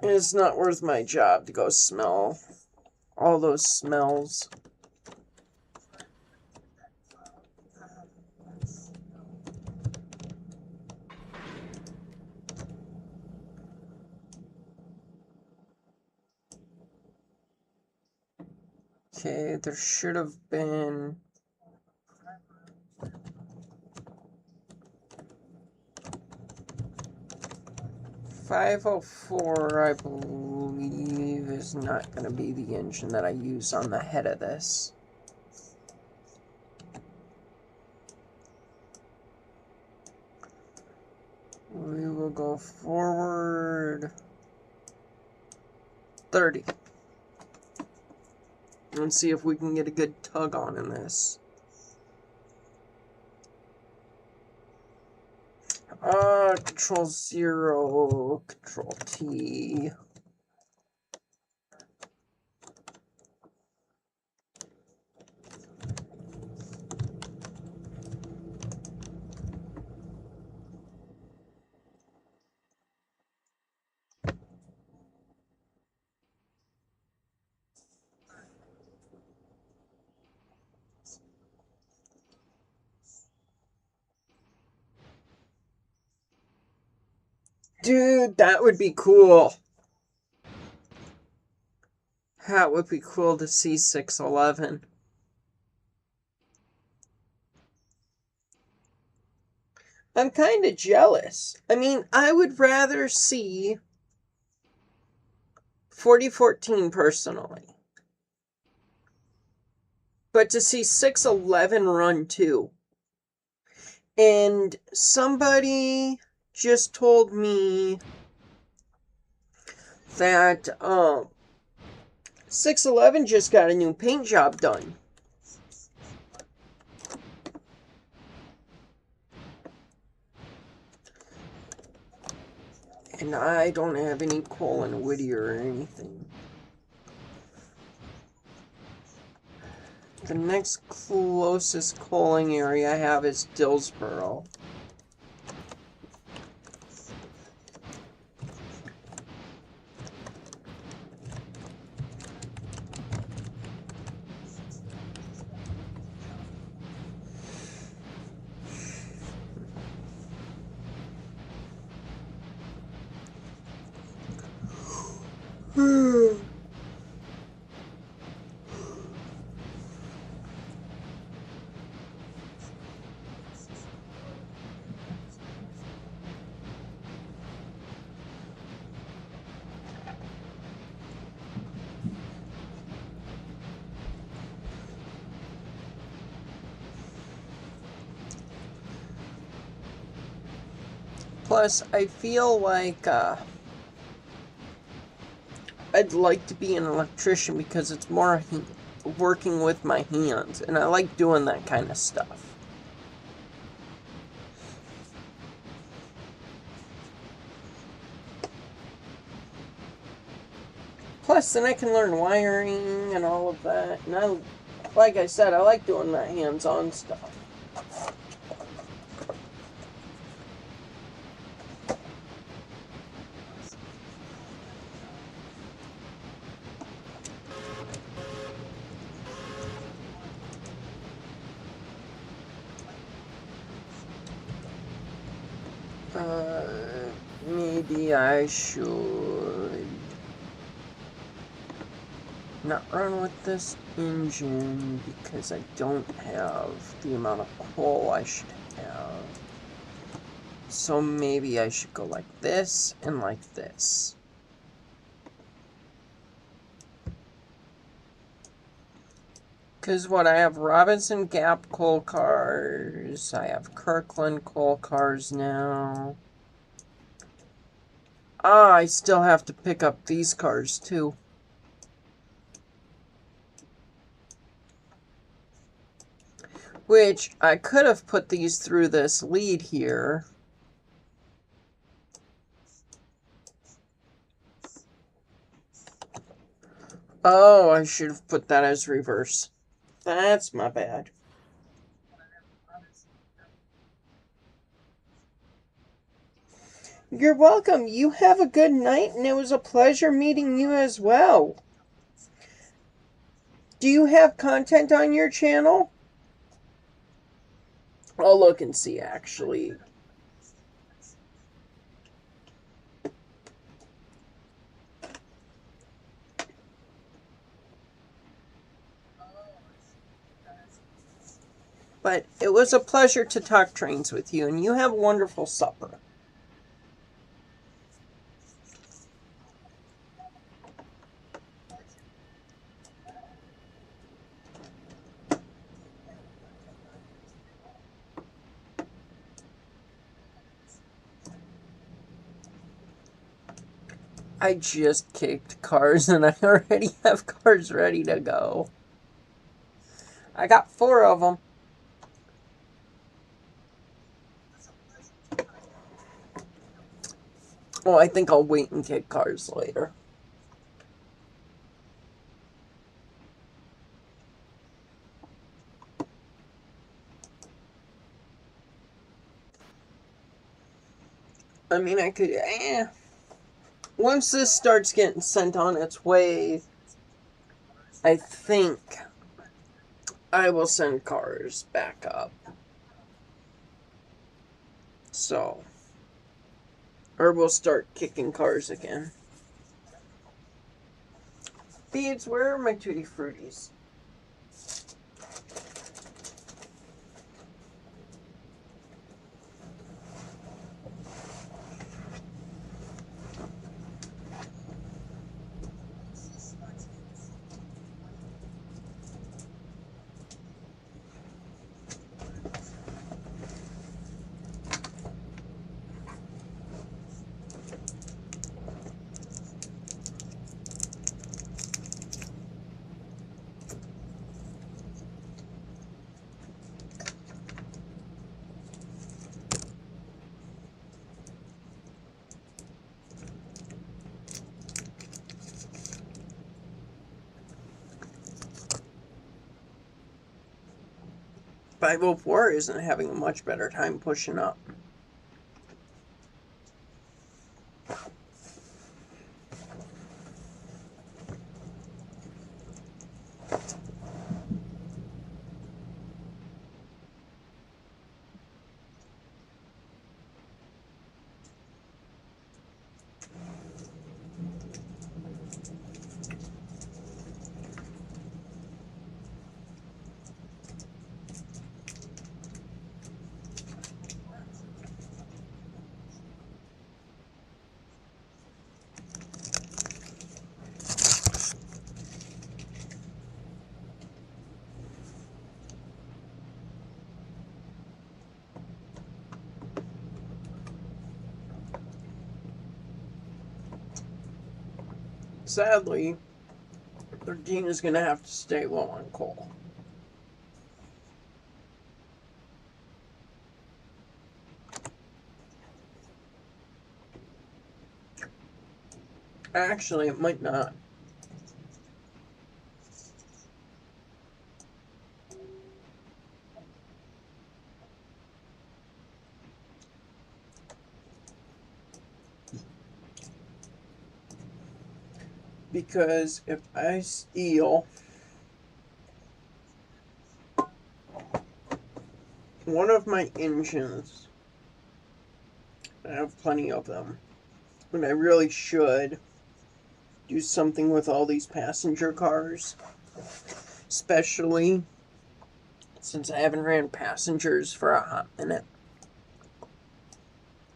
it's not worth my job to go smell all those smells. Okay, there should have been... .504, I believe, is not going to be the engine that I use on the head of this. We will go forward 30. and see if we can get a good tug on in this. Control 0, Control T. Dude, that would be cool. That would be cool to see 611. I'm kind of jealous. I mean, I would rather see 4014 personally. But to see 611 run too. And somebody just told me that 611 just got a new paint job done. And I don't have any coal in Whittier or anything. The next closest coaling area I have is Dillsboro. Plus, I feel like I'd like to be an electrician because it's more working with my hands, and I like doing that kind of stuff. Plus, then I can learn wiring and all of that. And like I said, I like doing that hands-on stuff. Maybe I should not run with this engine because I don't have the amount of coal I should have. So maybe I should go like this and like this. Because what, I have Robinson Gap coal cars, I have Kirkland coal cars now. I still have to pick up these cars too. Which, I could have put these through this lead here. Oh, I should have put that as reverse. That's my bad. You're welcome. You have a good night, and it was a pleasure meeting you as well. Do you have content on your channel? I'll look and see, actually. But it was a pleasure to talk trains with you, and you have a wonderful supper. I just kicked cars and I already have cars ready to go. I got 4 of them. Well, I think I'll wait and get cars later. I mean, I could, once this starts getting sent on its way, I think I will send cars back up. So, or we'll start kicking cars again. Beads, where are my Tutti Fruities? .504 isn't having a much better time pushing up. Sadly, 13 is going to have to stay low on coal. Actually, it might not. Because if I steal one of my engines, I have plenty of them, but I really should do something with all these passenger cars, especially since I haven't ran passengers for a hot minute.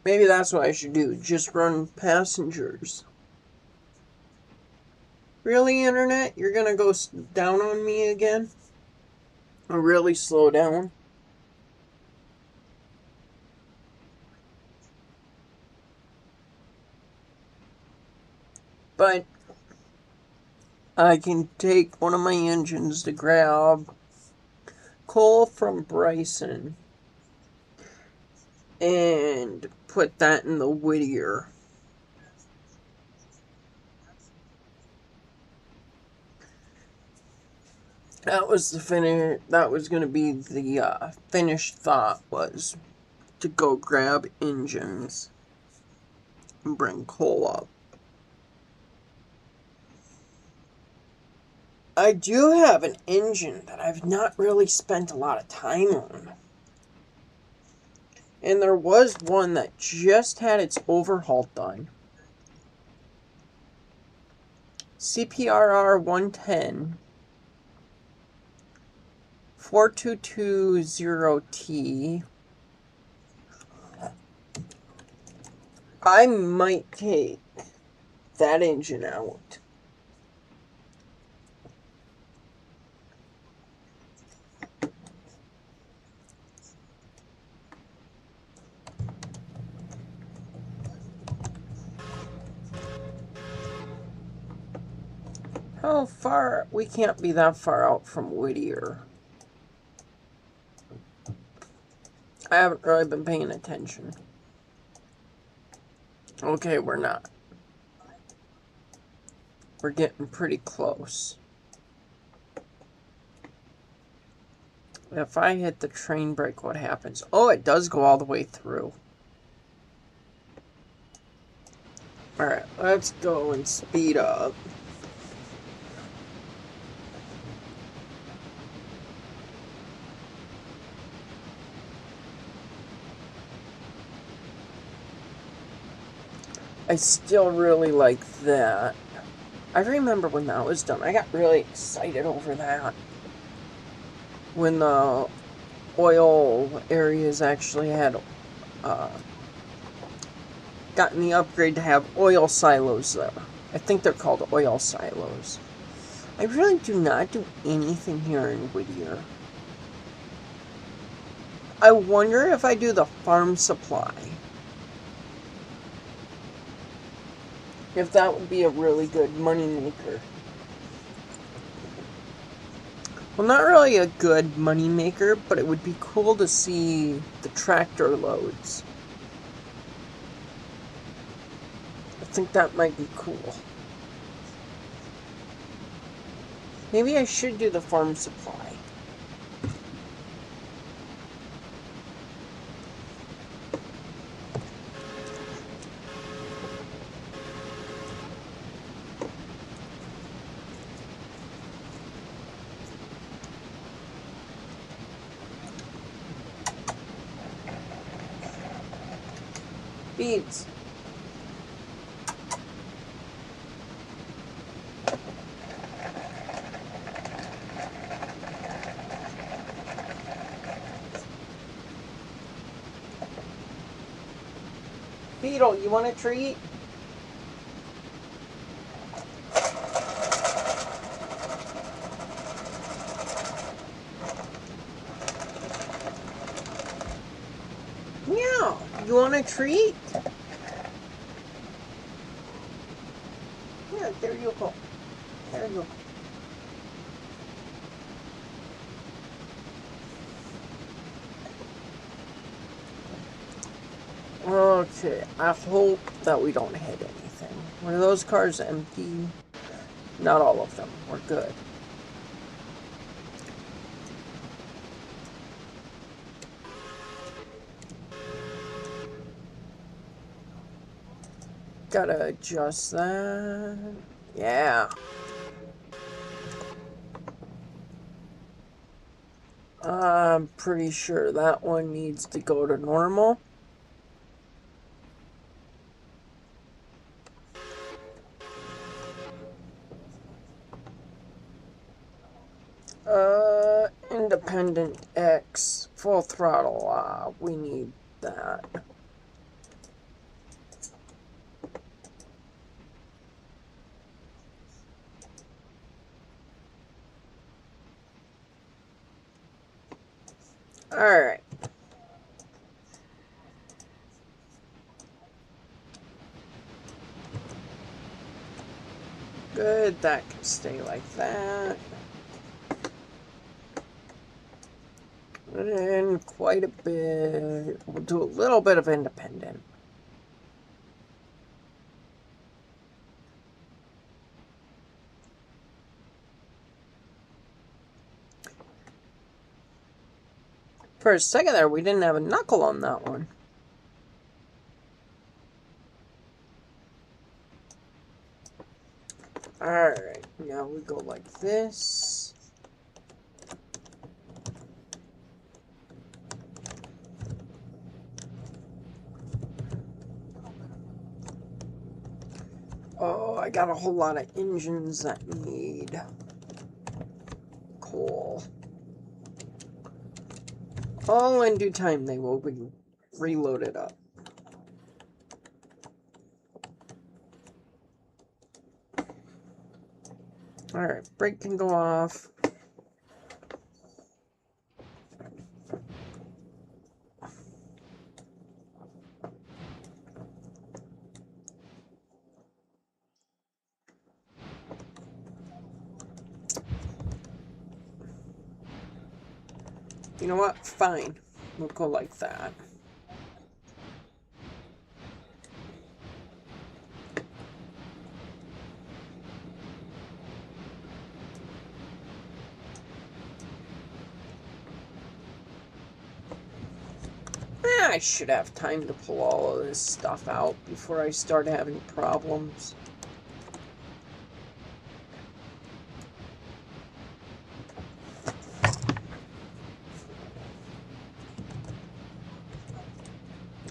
Maybe that's what I should do, just run passengers. Really, Internet? You're gonna go down on me again? Or really slow down? But I can take one of my engines to grab coal from Bryson and put that in the Whittier. That was the finish. That was going to be the finished thought, was to go grab engines and bring coal up. I do have an engine that I've not really spent a lot of time on. And there was one that just had its overhaul done. CPRR 110 4220T. I might take that engine out. How far? We can't be that far out from Whittier. I haven't really been paying attention. Okay, we're not. We're getting pretty close. If I hit the train brake, what happens? Oh, it does go all the way through. Alright, let's go and speed up. I still really like that. I remember when that was done. I got really excited over that. When the oil areas actually had gotten the upgrade to have oil silos there. I think they're called oil silos. I really do not do anything here in Whittier. I wonder if I do the farm supply, if that would be a really good money maker. Well, not really a good money maker, but it would be cool to see the tractor loads. I think that might be cool. Maybe I should do the farm supply. Beads. Beetle, you want a treat? Meow, you want a treat? Yeah, there you go. There you go. Okay, I hope that we don't hit anything. Were those cars empty? Not all of them. We're good. Gotta adjust that. Yeah. I'm pretty sure that one needs to go to normal. Independent X, full throttle, we need that. Alright. Good, that can stay like that. And quite a bit. We'll do a little bit of independent. For a second there, we didn't have a knuckle on that one. Alright, now we go like this. Oh, I got a whole lot of engines that need coal. All in due time, they will be reloaded up. Alright, brake can go off. You know what? Fine. We'll go like that. I should have time to pull all of this stuff out before I start having problems.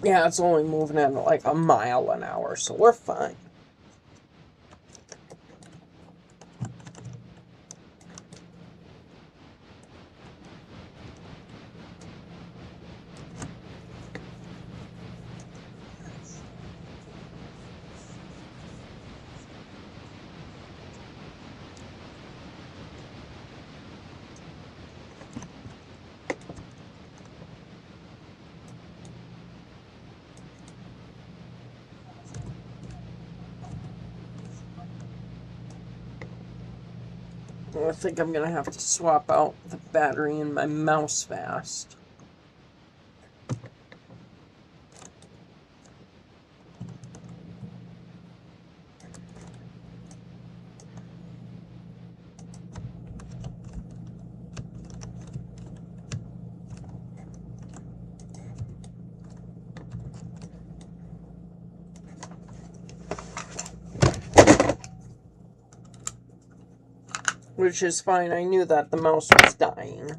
Yeah, it's only moving at like a mile an hour, so we're fine. I think I'm gonna have to swap out the battery in my mouse fast. Which is fine. I knew that the mouse was dying.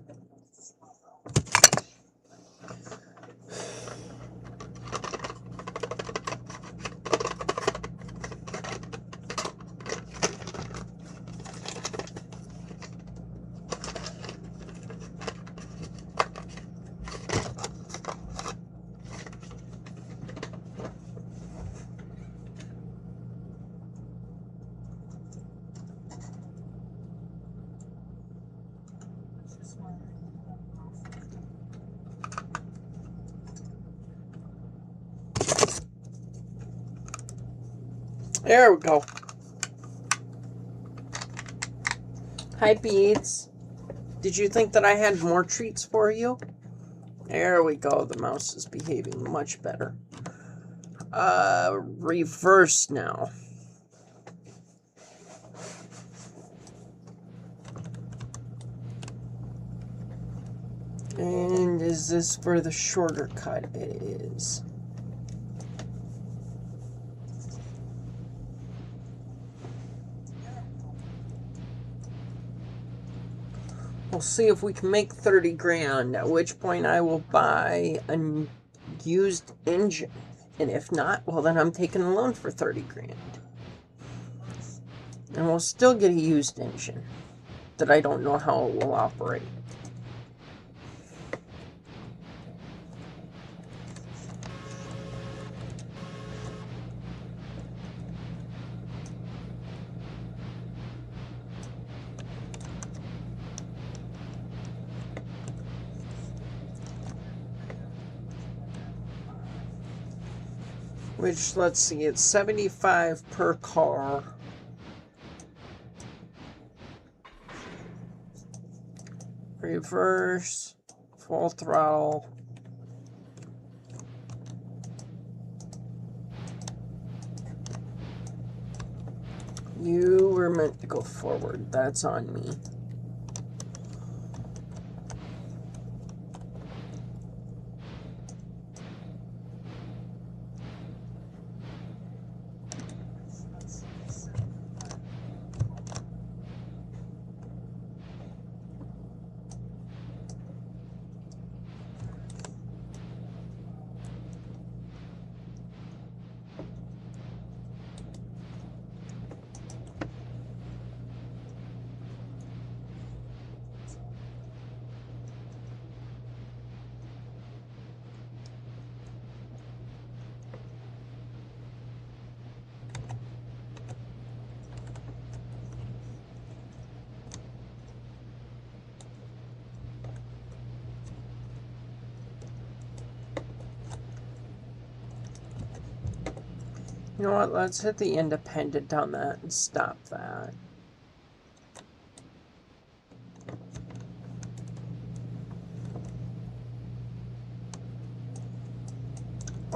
There we go. Hi, Beads. Did you think that I had more treats for you? There we go. The mouse is behaving much better. Reverse now. And is this for the shorter cut? It is. We'll see if we can make 30 grand, at which point I will buy a used engine. And if not, well, then I'm taking a loan for 30 grand. And we'll still get a used engine that I don't know how it will operate. Which, let's see, it's 75 per car. Reverse, full throttle. You were meant to go forward. That's on me. You know what, let's hit the independent on that and stop that.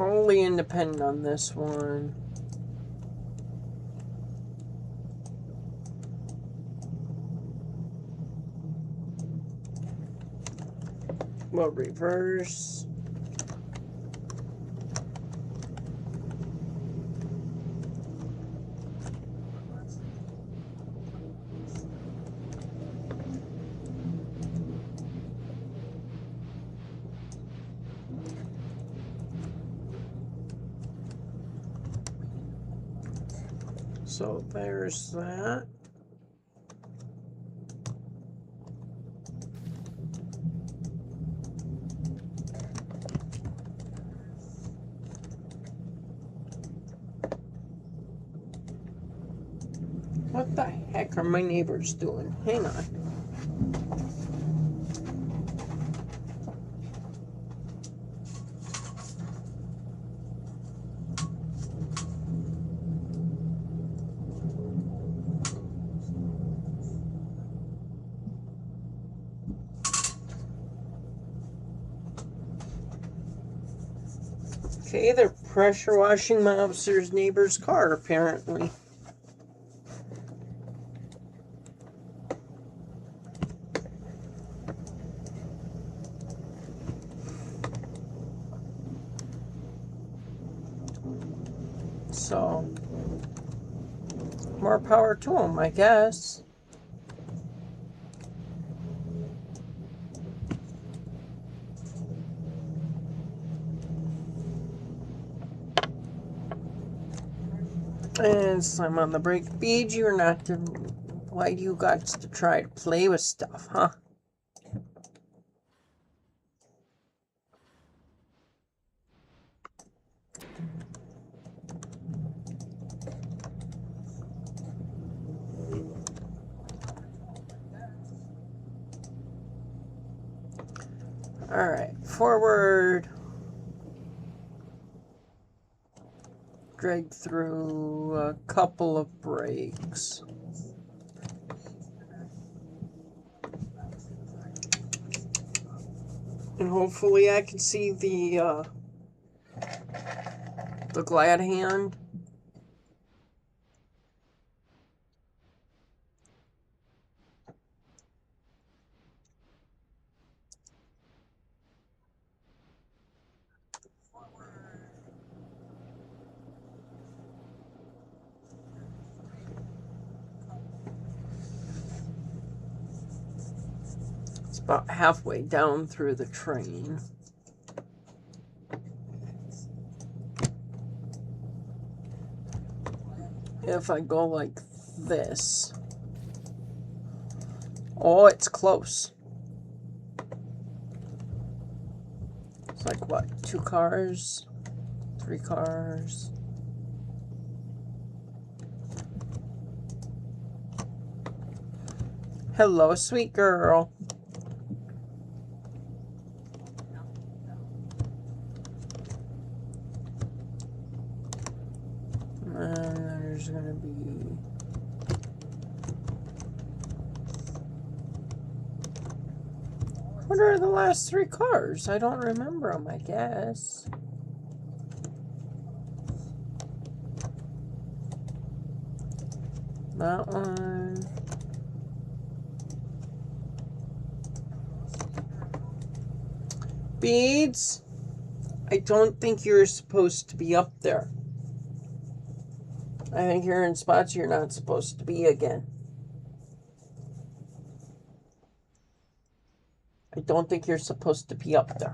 Wholly independent on this one. We'll reverse. So there's that. What the heck are my neighbors doing? Hang on. Okay, they're pressure washing my upstairs neighbor's car, apparently. So, more power to them, I guess. And slam on the brake. Bead, you're not to... Why do you got to try to play with stuff, huh? Alright, forward. Drag through a couple of brakes. And hopefully I can see the glad hand. It's about halfway down through the train. If I go like this. Oh, it's close. It's like what, 2 cars? 3 cars? Hello, sweet girl. And there's gonna be... What are the last 3 cars? I don't remember them, I guess. That one. Beads, I don't think you're supposed to be up there. I think you're in spots you're not supposed to be again. I don't think you're supposed to be up there.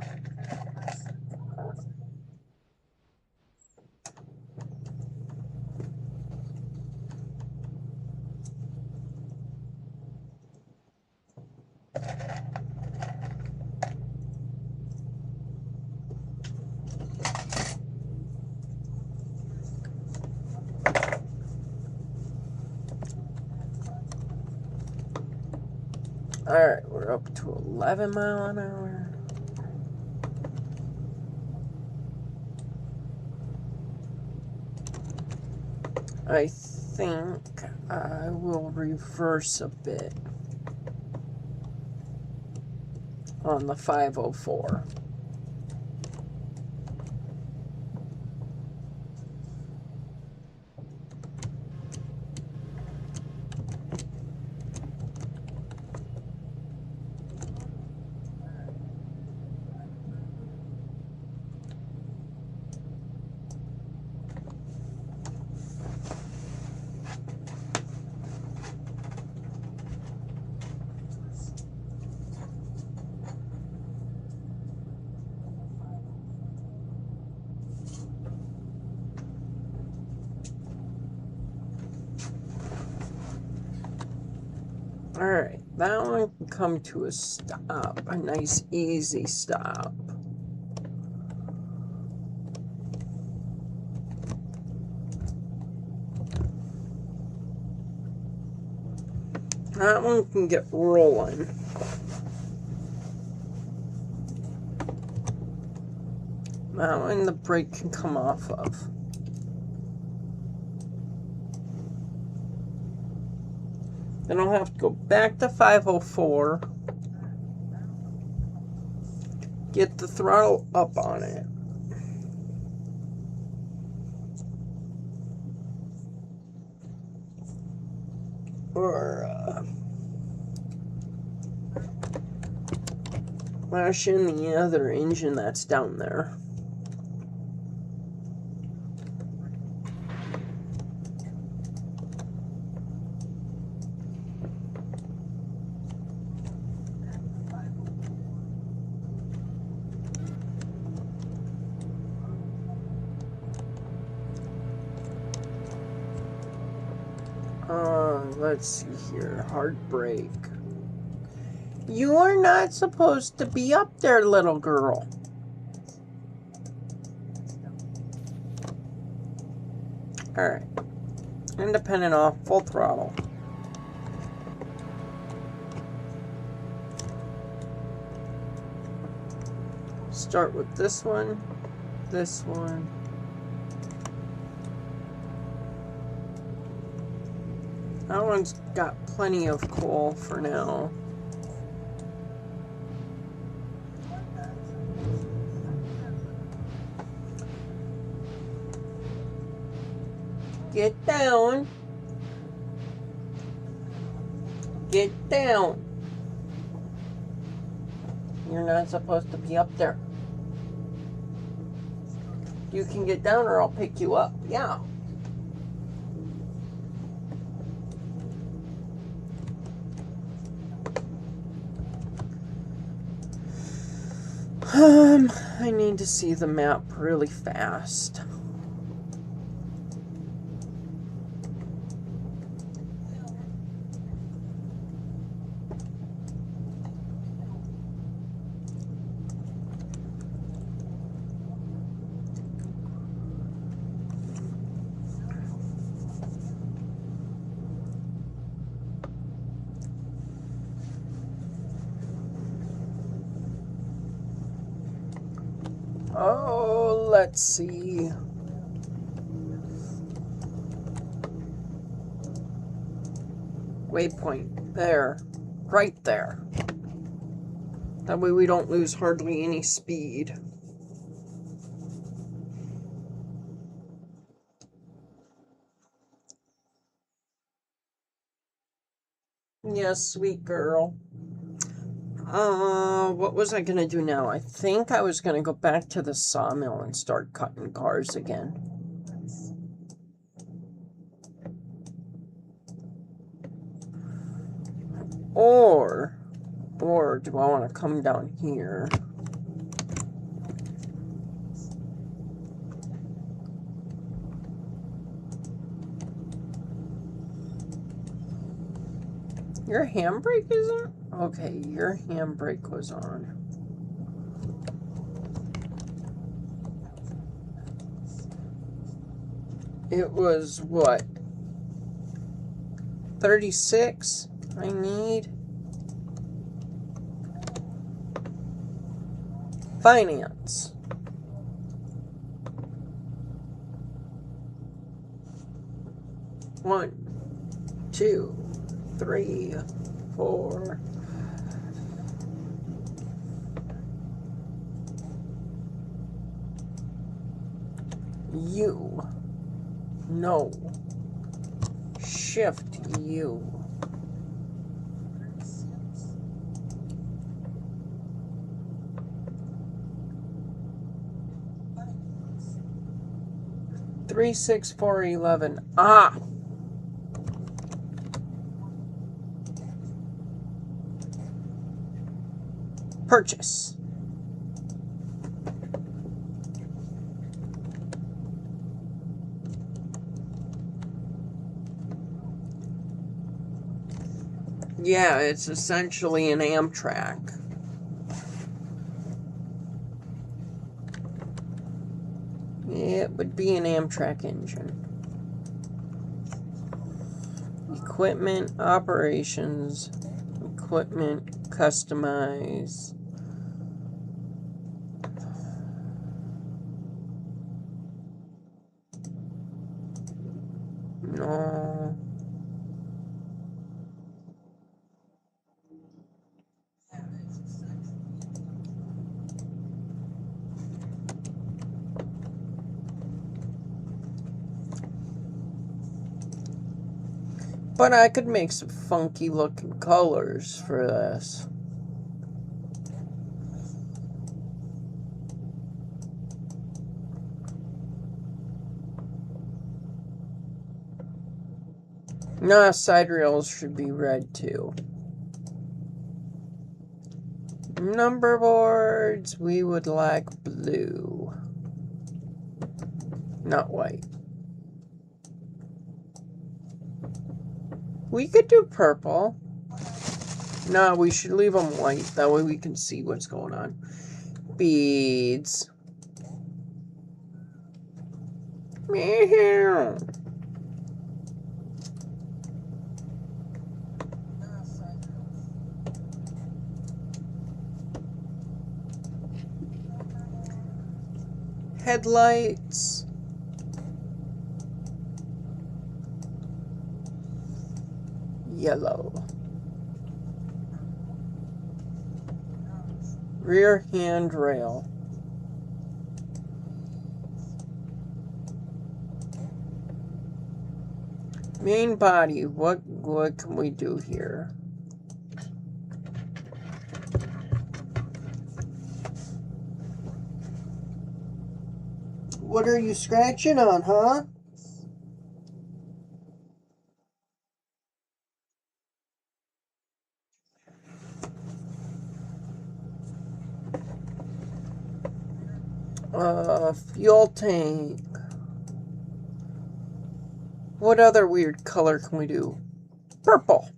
Alright, we're up to 11 miles an hour. I think I will reverse a bit on the 504. Alright, that one can come to a stop. A nice, easy stop. That one can get rolling. That one the brake can come off of. Then I'll have to go back to 504. Get the throttle up on it. Or lash in the other engine that's down there. Let's see here. Hard brake. You are not supposed to be up there, little girl. Alright. Independent off, full throttle. Start with this one, this one. That one's got plenty of coal for now. Get down. Get down. You're not supposed to be up there. You can get down or I'll pick you up. Yeah. I need to see the map really fast. Oh, let's see. Waypoint. There. Right there. That way we don't lose hardly any speed. Yes, sweet girl. What was I gonna do now? I think I was gonna go back to the sawmill and start cutting cars again. Or do I want to come down here? Your handbrake isn't? Okay, your handbrake was on. It was what? 36 I need. Finance. One, 2, 3, 4. U. No. Shift U. Three, 6, 4, 11. Ah! Purchase. Yeah, it's essentially an Amtrak. It would be an Amtrak engine. Equipment, operations, equipment, customize. No. But I could make some funky looking colors for this. Nah, side rails should be red too. Number boards, we would like blue. Not white. We could do purple. No, we should leave them white. That way we can see what's going on. Beads. Meow. Headlights. Yellow. Rear handrail. Main body. What can we do here? What are you scratching on, huh? Fuel tank. What other weird color can we do? Purple.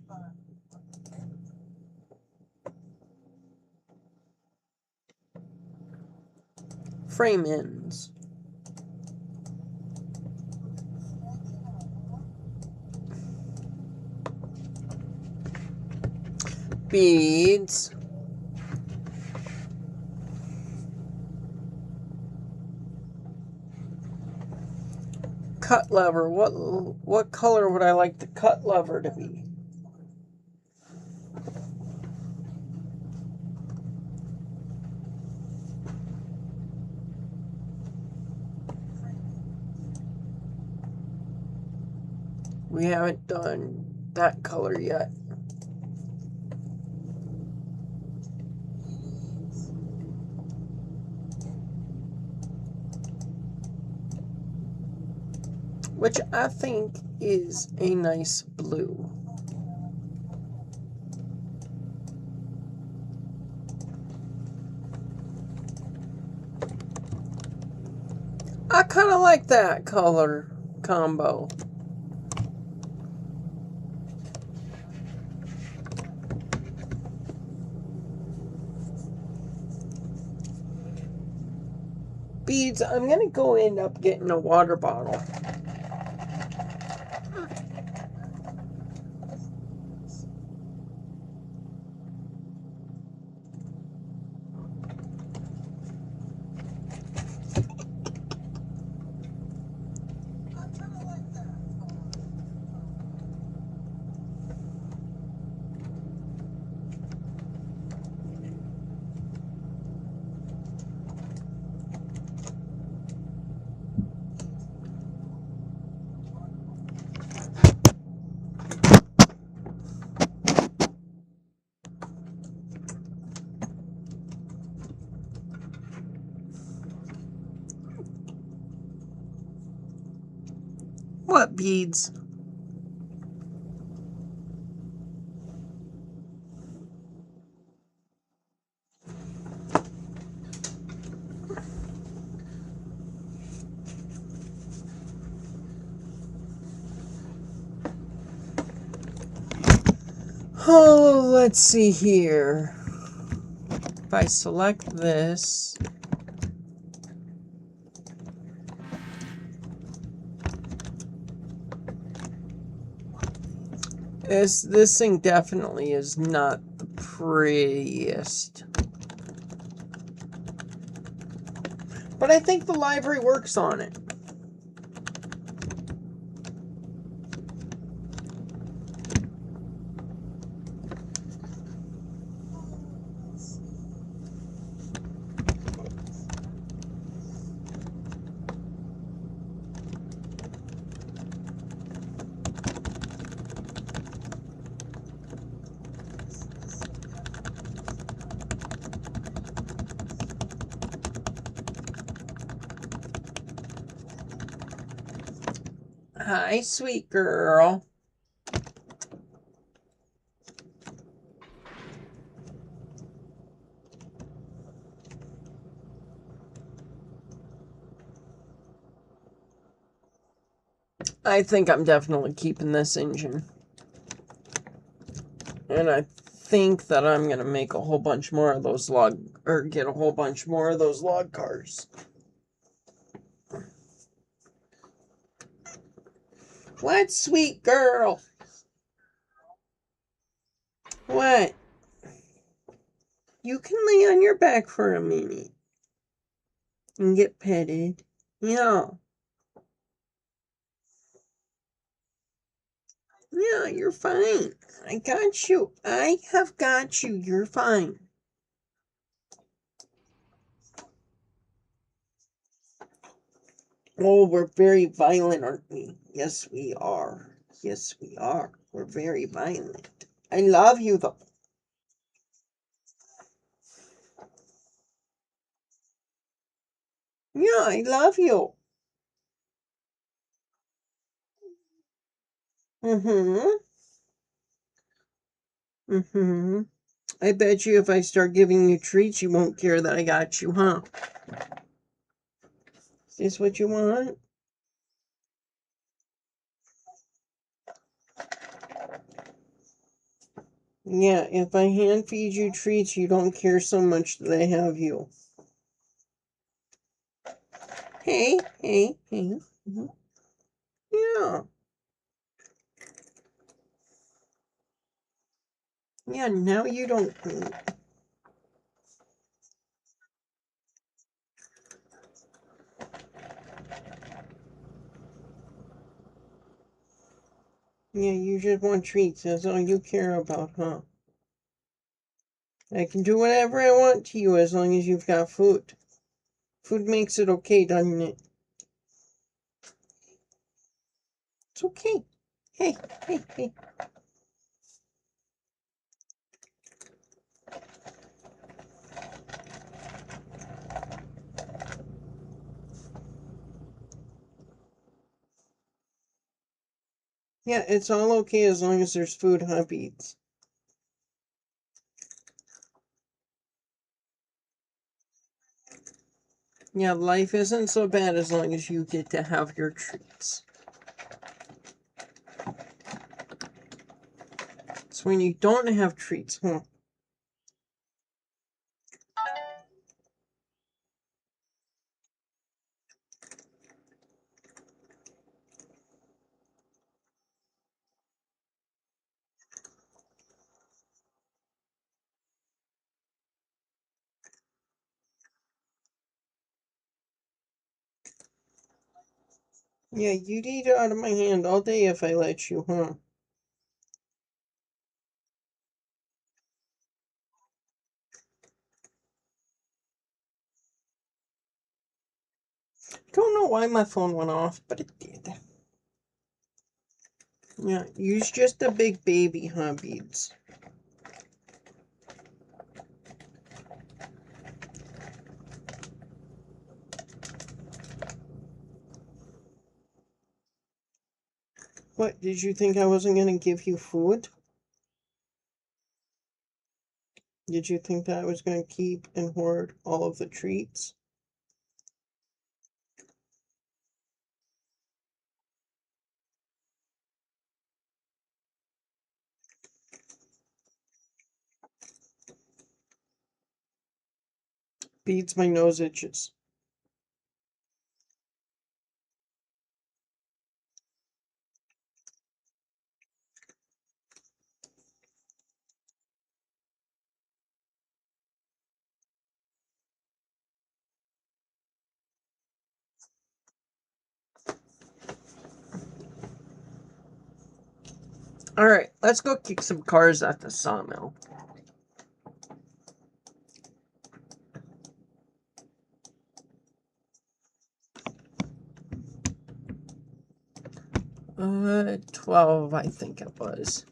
Frame ends. Beads. Cut lever. What color would I like the cut lever to be? We haven't done that color yet. Which I think is a nice blue. I kind of like that color combo. Beads, I'm going to go end up getting a water bottle. What beads? Oh, let's see here. If I select this, this thing definitely is not the prettiest. But I think the library works on it. Hi, sweet girl. I think I'm definitely keeping this engine. And I think that I'm going to make a whole bunch more of those get a whole bunch more of those log cars. What, sweet girl? What? You can lay on your back for a minute and get petted. Yeah. Yeah, you're fine. I got you. I have got you. You're fine. Oh, we're very violent, aren't we? Yes, we are. Yes, we are. We're very violent. I love you, though. Yeah, I love you. Mm-hmm. Mm-hmm. I bet you if I start giving you treats, you won't care that I got you, huh? Is this what you want? Yeah, if I hand feed you treats, you don't care so much that I have you. Hey, hey, hey. Mm-hmm. Yeah. Yeah, now you don't. Yeah, you just want treats. That's all you care about, huh? I can do whatever I want to you as long as you've got food. Food makes it okay, doesn't it? It's okay. Hey, hey, hey. Yeah, it's all okay as long as there's food, huh, Beats? Yeah, life isn't so bad as long as you get to have your treats. It's when you don't have treats, huh? Yeah, you'd eat out of my hand all day if I let you, huh? Don't know why my phone went off, but it did. Yeah, you's just a big baby, huh, Beads? What, did you think I wasn't gonna give you food? Did you think that I was gonna keep and hoard all of the treats? Beats my nose itches. Alright, let's go kick some cars at the sawmill. Uh, 12, I think it was.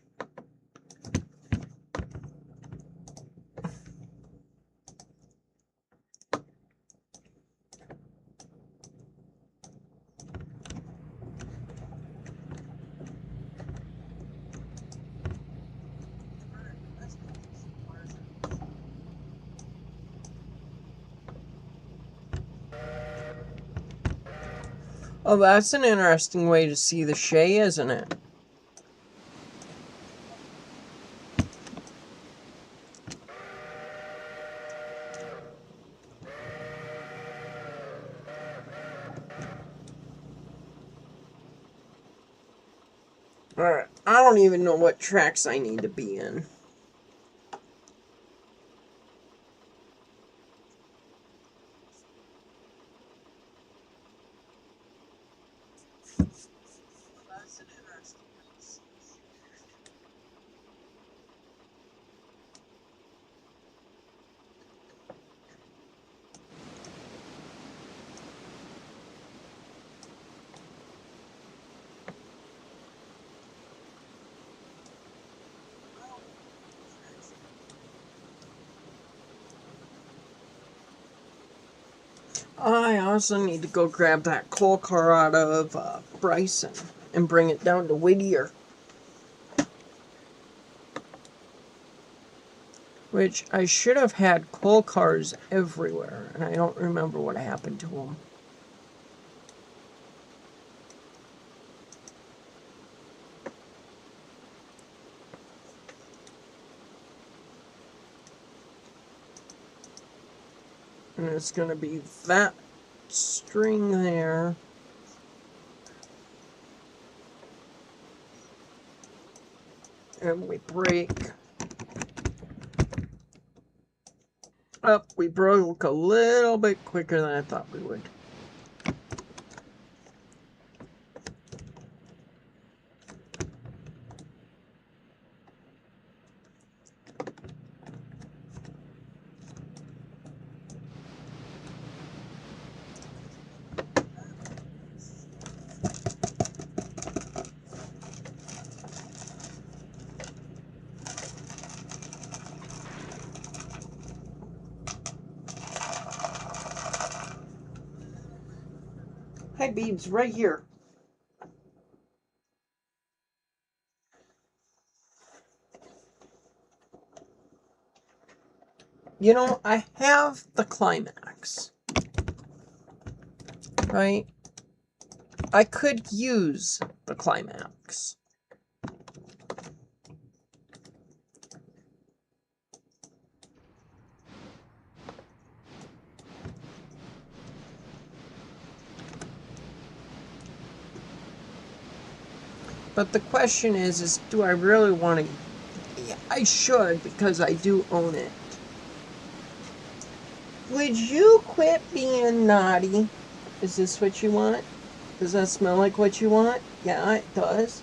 Oh, that's an interesting way to see the Shay, isn't it? Alright, I don't even know what tracks I need to be in. I also need to go grab that coal car out of Bryson and bring it down to Whittier. Which I should have had coal cars everywhere, and I don't remember what happened to them. And it's going to be that string there. And we break. Oh, we broke a little bit quicker than I thought we would. Hi, Beebs, right here. You know, I have the Climax, right? I could use the Climax. But the question is do I really want to? Yeah, I should, because I do own it. Would you quit being naughty? Is this what you want? Does that smell like what you want? Yeah, it does.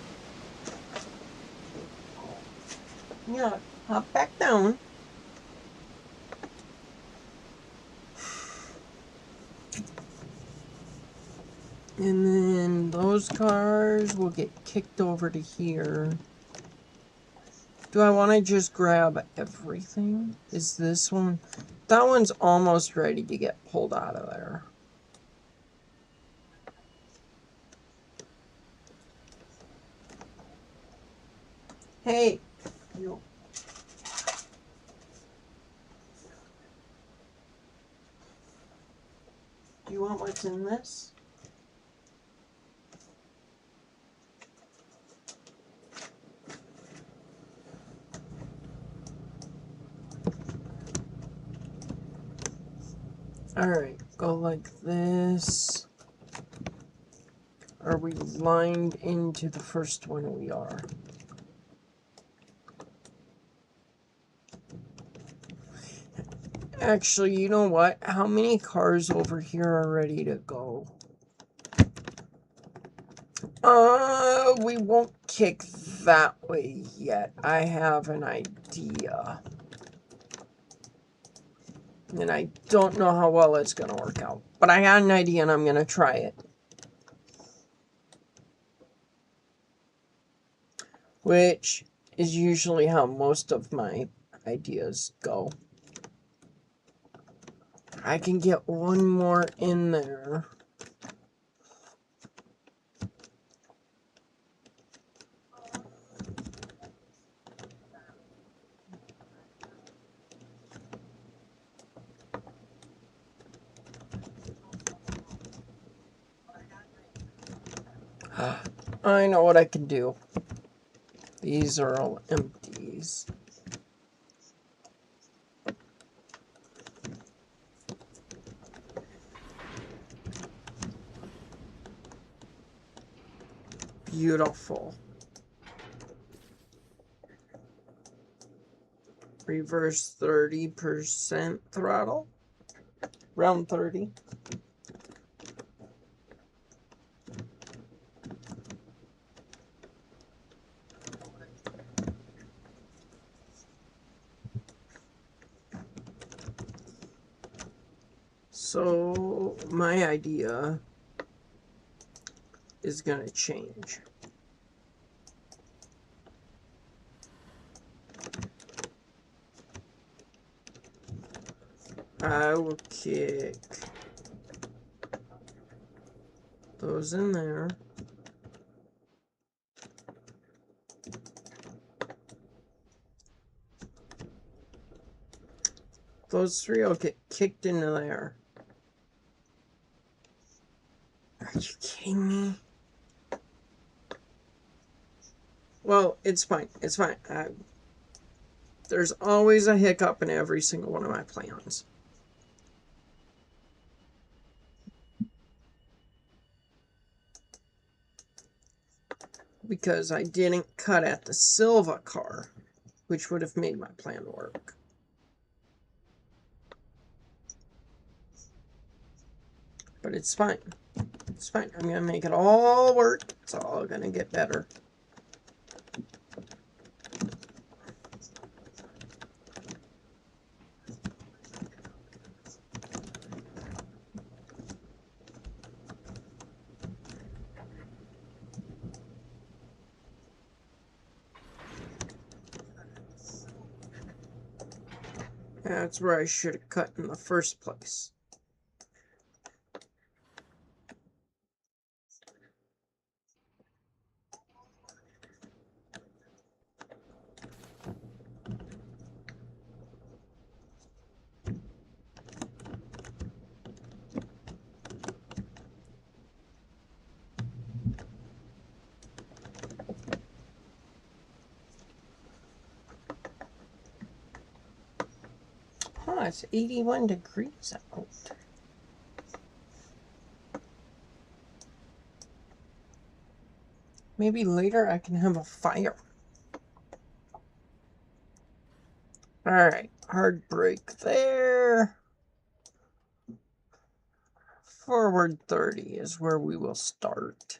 Yeah, hop back down. And then those cars will get kicked over to here. Do I want to just grab everything? Is this one? That one's almost ready to get pulled out of there. Hey, you. Do you want what's in this? Alright, go like this. Are we lined into the first one? We are. Actually, you know what? How many cars over here are ready to go? We won't kick that way yet. I have an idea. And I don't know how well it's going to work out. But I got an idea and I'm going to try it. Which is usually how most of my ideas go. I can get one more in there. I know what I can do. These are all empties. Beautiful. Reverse 30% throttle. Round 30. So my idea is going to change. I will kick those in there. Those three will get kicked into there. Are you kidding me? Well, it's fine. It's fine. There's always a hiccup in every single one of my plans. Because I didn't cut at the Silva car, which would have made my plan work. But it's fine. It's fine. I'm going to make it all work. It's all going to get better. That's where I should have cut in the first place. Huh, it's 81 degrees out. Maybe later I can have a fire. Alright, hard brake there. Forward 30 is where we will start.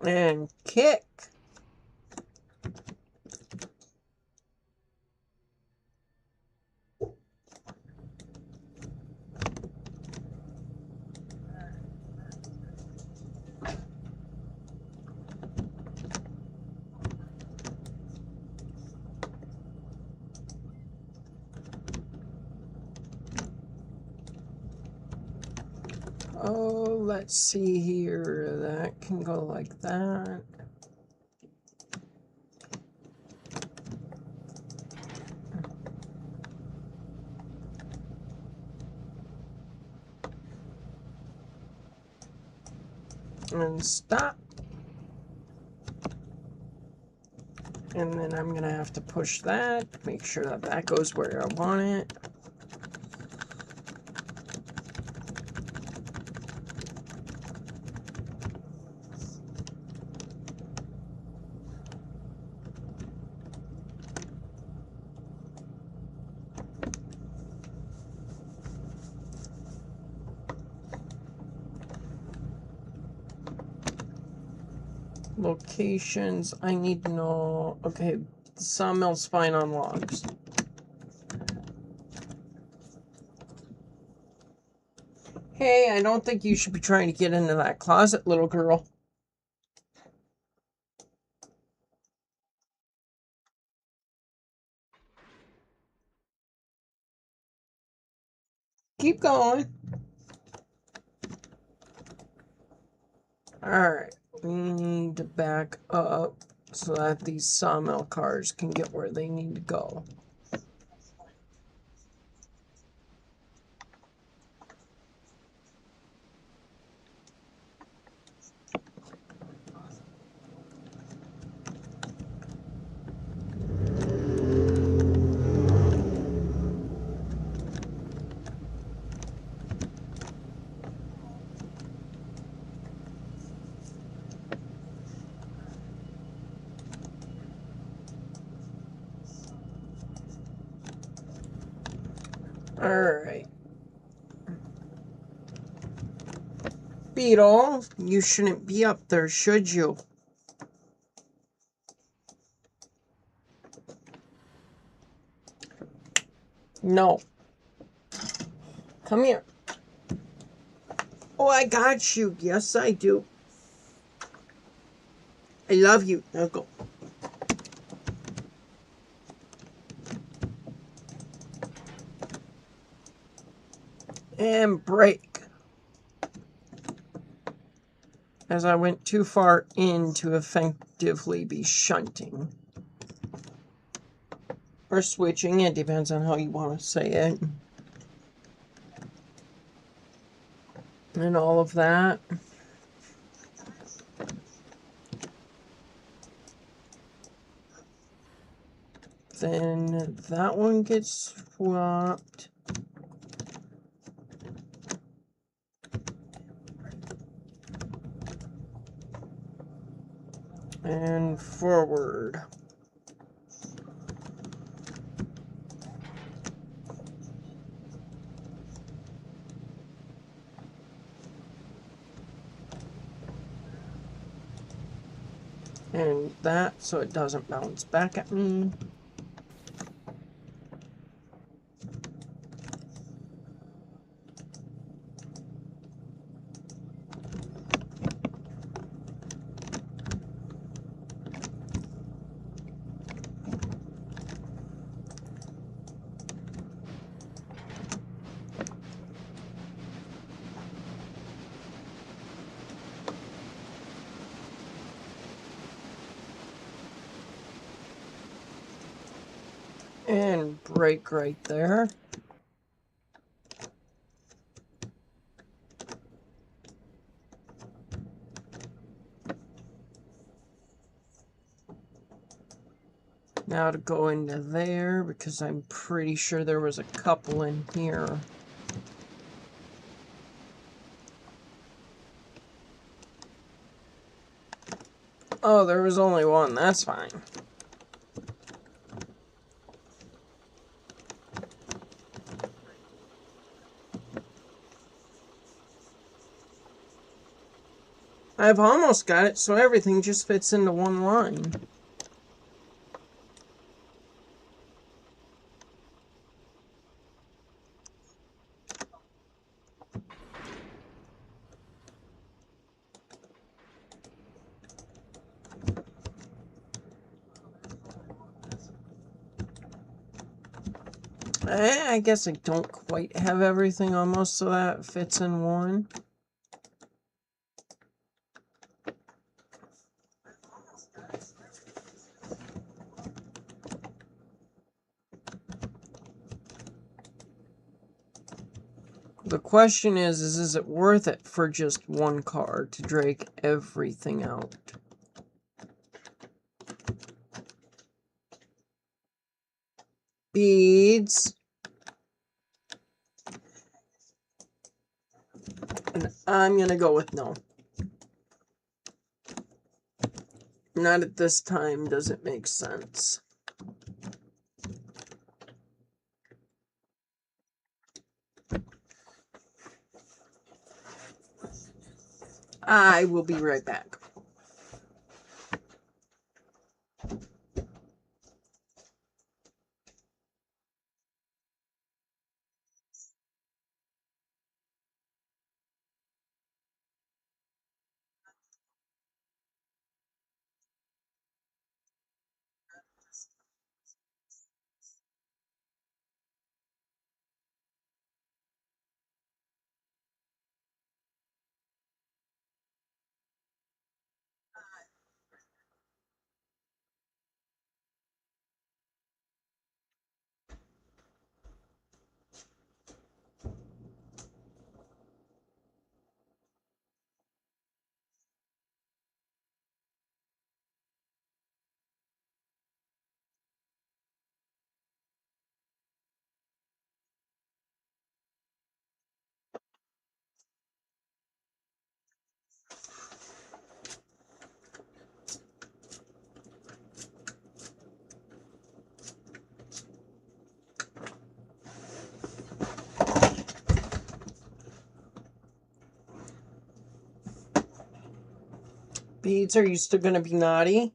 And kick. Oh, let's see here. That can go like that. And stop. And then I'm going to have to push that, make sure that that goes where I want it. Locations, I need to know. Okay, the sawmill's fine on logs. Hey, I don't think you should be trying to get into that closet, little girl. Keep going. Alright, we need to back up so that these sawmill cars can get where they need to go. Alright. Beetle, you shouldn't be up there, should you? No. Come here. Oh, I got you. Yes, I do. I love you. Now go. And brake. As I went too far in to effectively be shunting. Or switching, it depends on how you want to say it. And all of that. Then that one gets swapped. And forward. And that, so it doesn't bounce back at me. And brake right there. Now to go into there, because I'm pretty sure there was a couple in here. Oh, there was only one. That's fine. I've almost got it, so everything just fits into one line. I guess I don't quite have everything almost so that fits in one. The question is it worth it for just one car to drag everything out? Beads. And I'm going to go with no. Not at this time does it make sense. I will be right back. Beads, are you still going to be naughty?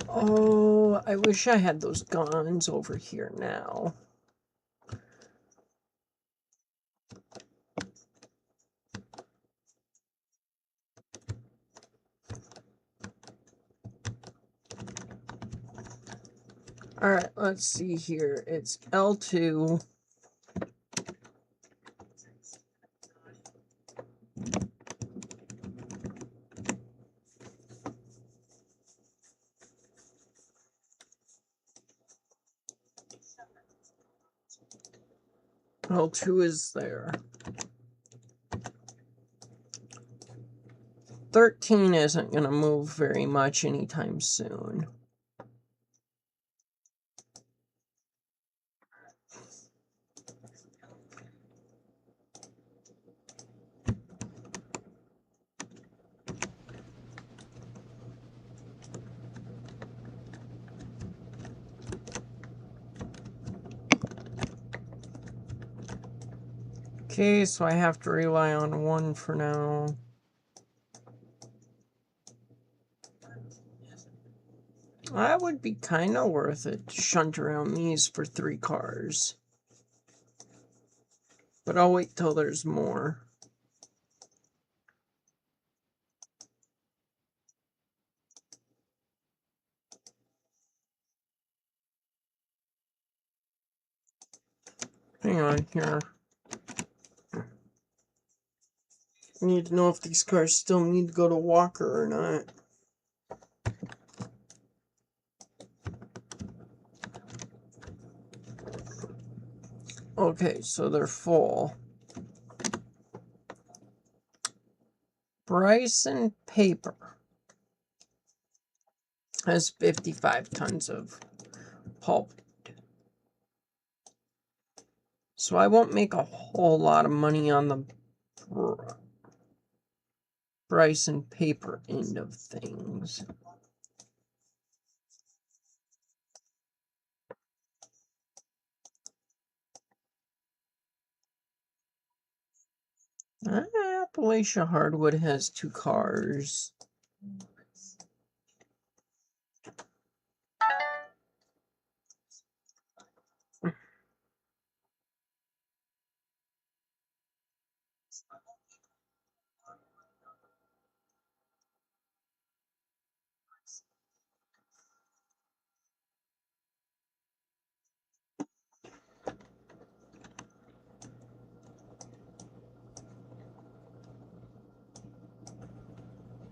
Oh, I wish I had those guns over here now. Alright, let's see here. It's L2. L2 is there. 13 isn't going to move very much anytime soon. Okay, so I have to rely on one for now. That would be kind of worth it to shunt around these for 3 cars. But I'll wait till there's more. Hang on here. I need to know if these cars still need to go to Walker or not. Okay, so they're full. Bryson Paper has 55 tons of pulp. So I won't make a whole lot of money on the Bryson Paper end of things. Appalachia Hardwood has 2 cars.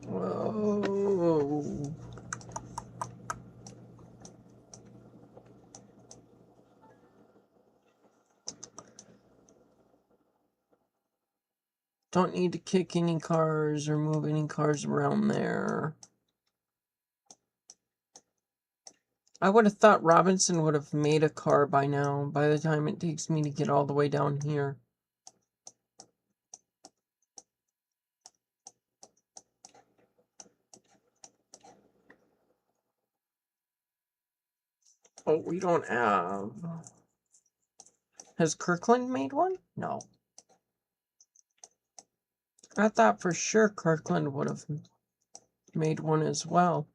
Whoa. Don't need to kick any cars or move any cars around there. I would have thought Robinson would have made a car by now, by the time it takes me to get all the way down here. Oh, we don't have... Has Kirkland made one? No. I thought for sure Kirkland would have made one as well.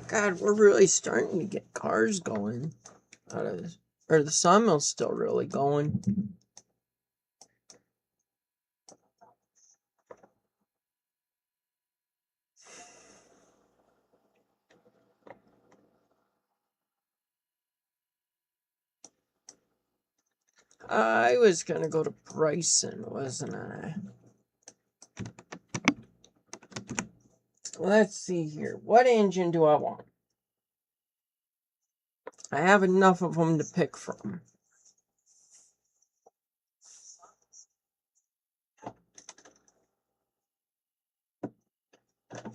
God, we're really starting to get cars going out of this. Or the sawmill's still really going. I was gonna go to Bryson, wasn't I? Let's see here. What engine do I want? I have enough of them to pick from.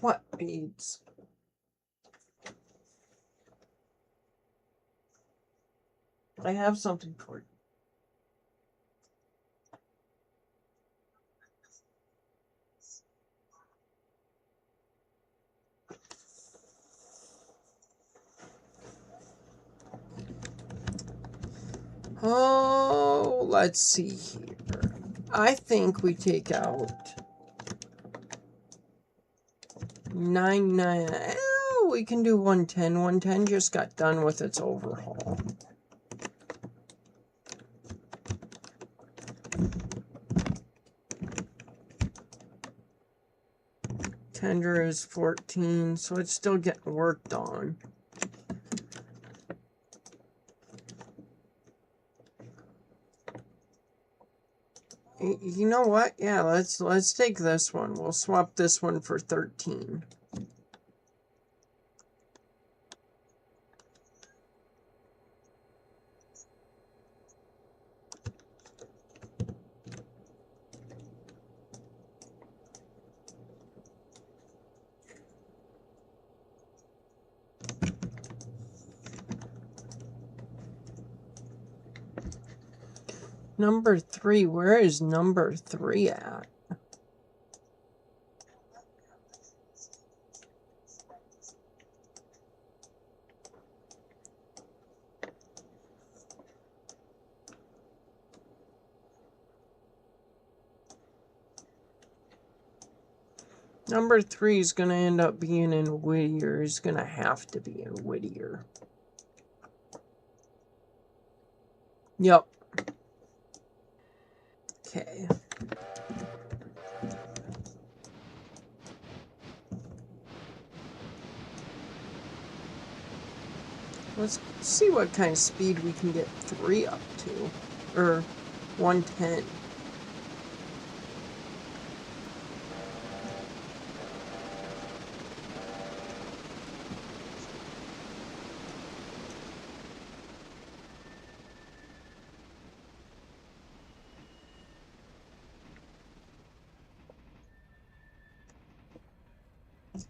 What beads? I have something for you. Oh, let's see here. I think we take out 99. Oh, we can do 110. 110 just got done with its overhaul. Tender is 14, so it's still getting worked on. You know what? Yeah, let's take this one. We'll swap this one for 13. Number 3, where is number 3 at? Number 3 is going to end up being in Whittier. It's going to have to be in Whittier. Yep. Okay. Let's see what kind of speed we can get 3 up to. Or 110.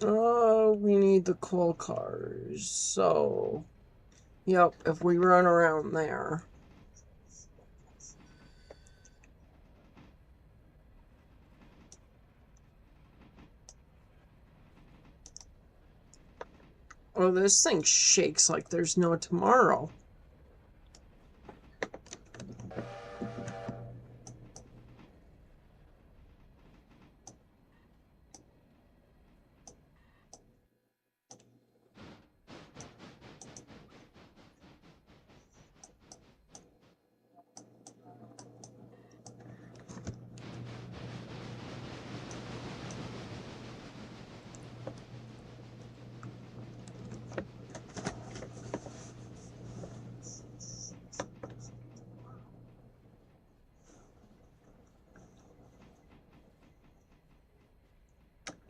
Oh, we need the coal cars. So, yep, if we run around there. Oh, this thing shakes like there's no tomorrow.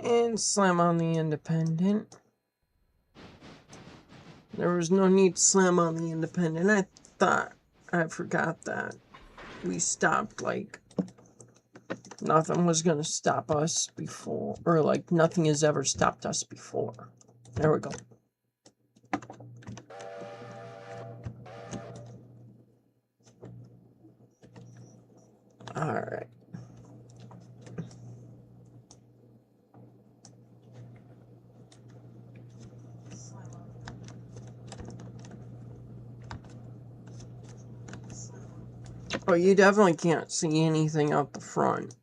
And slam on the independent. There was no need to slam on the independent. I forgot that. We stopped, like, nothing was going to stop us before. Or, like, nothing has ever stopped us before. There we go. Alright. Oh, you definitely can't see anything out the front.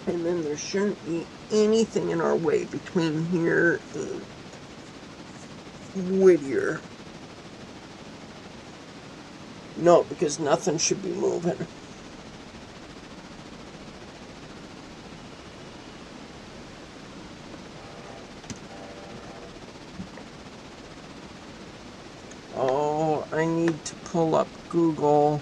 And then there shouldn't be anything in our way between here and Whittier. No, because nothing should be moving. Oh, I need to pull up Google.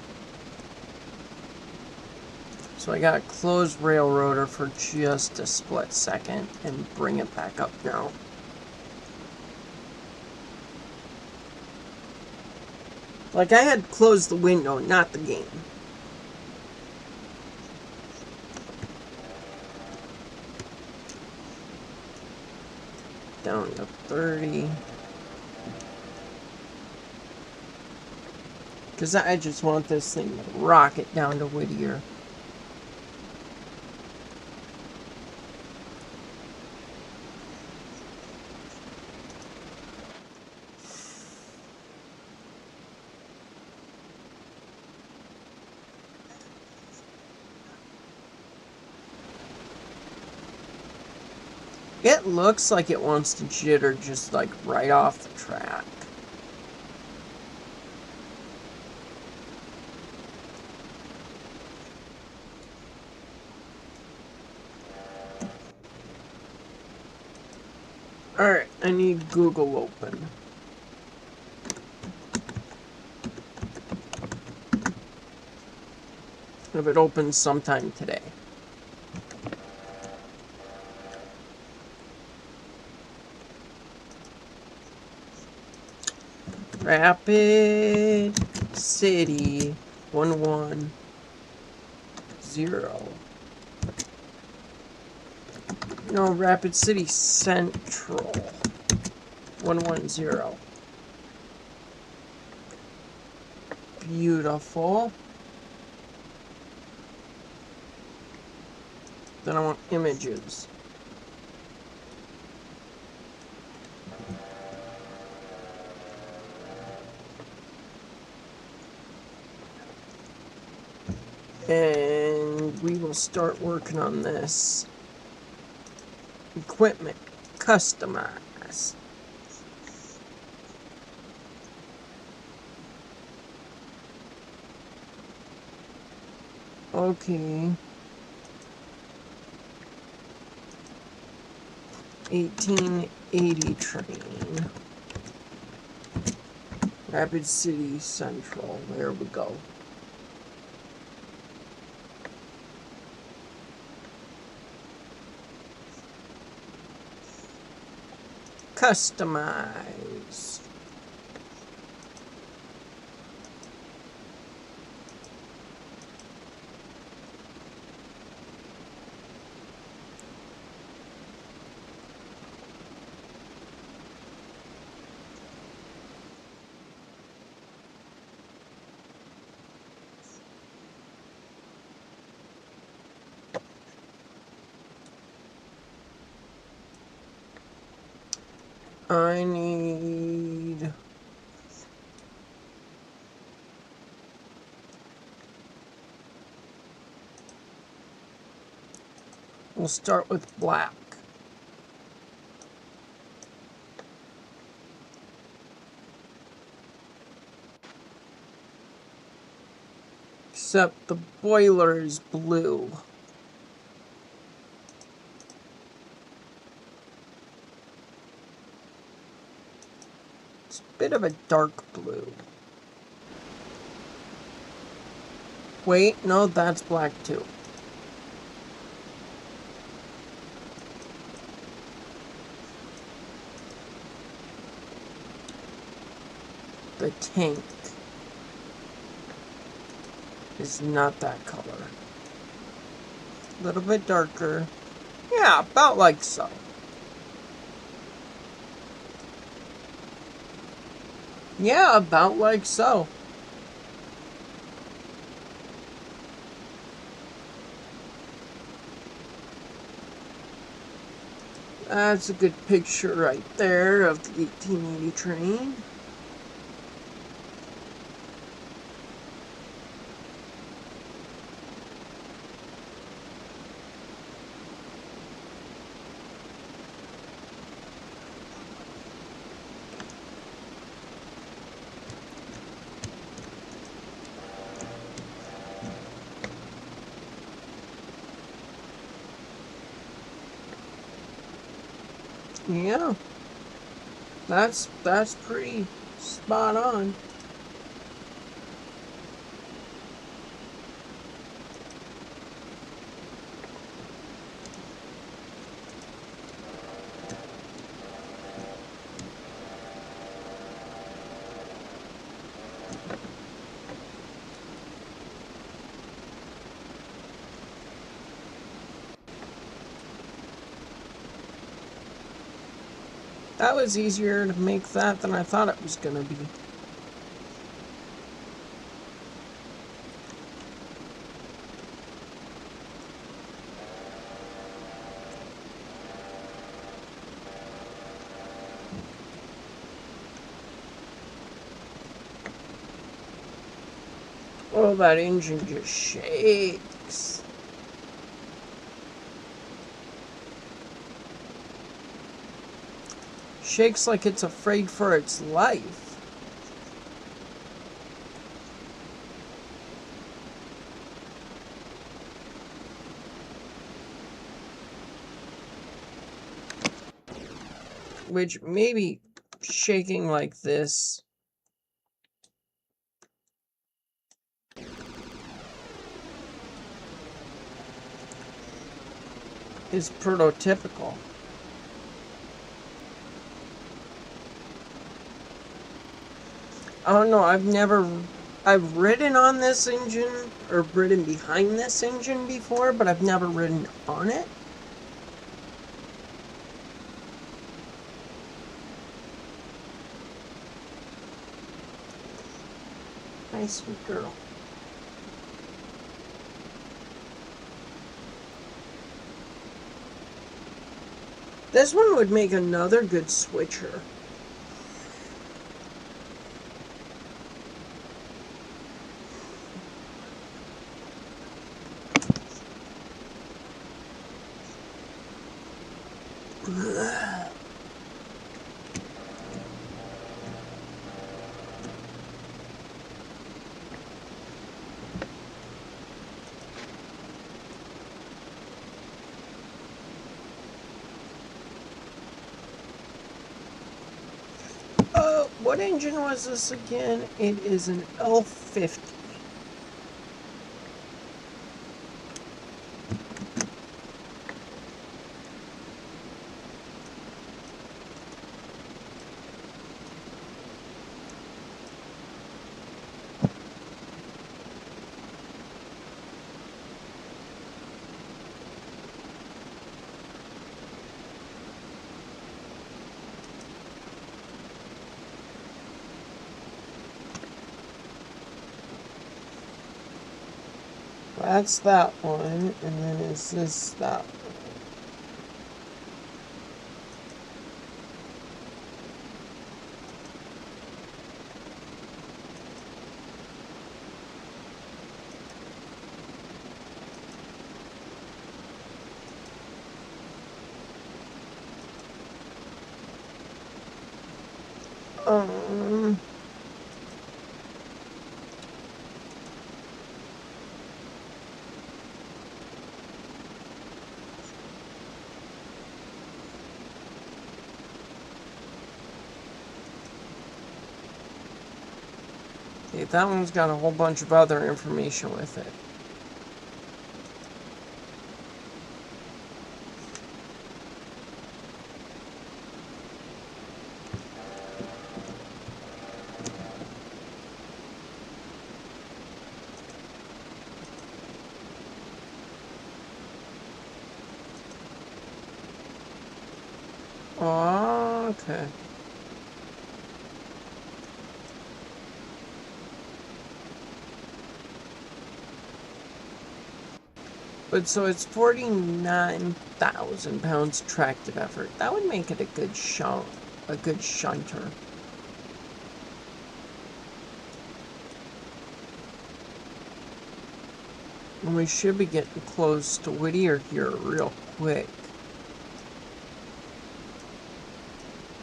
So I gotta close Railroader for just a split second and bring it back up now. Like, I had closed the window, not the game. Down to 30. Because I just want this thing to rocket down to Whittier. It looks like it wants to jitter just like right off the track. Alright, I need Google open. If it opens sometime today. Rapid City 110. No, Rapid City Central 110. Beautiful. Then I want images. And we will start working on this. Equipment. Customize. Okay. 1880 train. Rapid City Central. There we go. Customize. I need... We'll start with black. Except the boiler is blue. It's a bit of a dark blue. Wait, no, that's black too. The tank is not that color. A little bit darker. Yeah, about like so. Yeah, about like so. That's a good picture right there of the 1880 train. Yeah, that's pretty spot on. That was easier to make that than I thought it was gonna be. Oh, that engine just shakes. Shakes like it's afraid for its life. Which maybe shaking like this is prototypical. I don't know, I've ridden on this engine, or ridden behind this engine before, but I've never ridden on it. Nice, sweet girl. This one would make another good switcher. What engine was this again? It is an L50. That's that one, and then is this that one? Okay, that one's got a whole bunch of other information with it. Oh, okay. But so it's 49,000 pounds tractive effort. That would make it a good shunter. And we should be getting close to Whittier here real quick.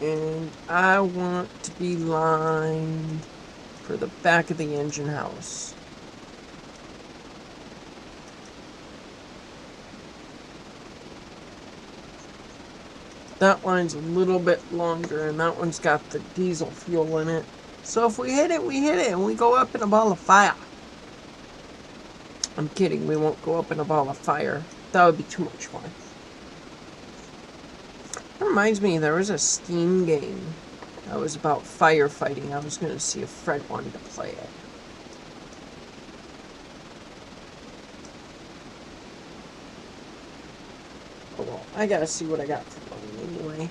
And I want to be lined for the back of the engine house. That line's a little bit longer, and that one's got the diesel fuel in it. So if we hit it, we hit it, and we go up in a ball of fire. I'm kidding, we won't go up in a ball of fire. That would be too much fun. That reminds me, there was a Steam game that was about firefighting. I was going to see if Fred wanted to play it. Oh well, I gotta see what I got for money anyway.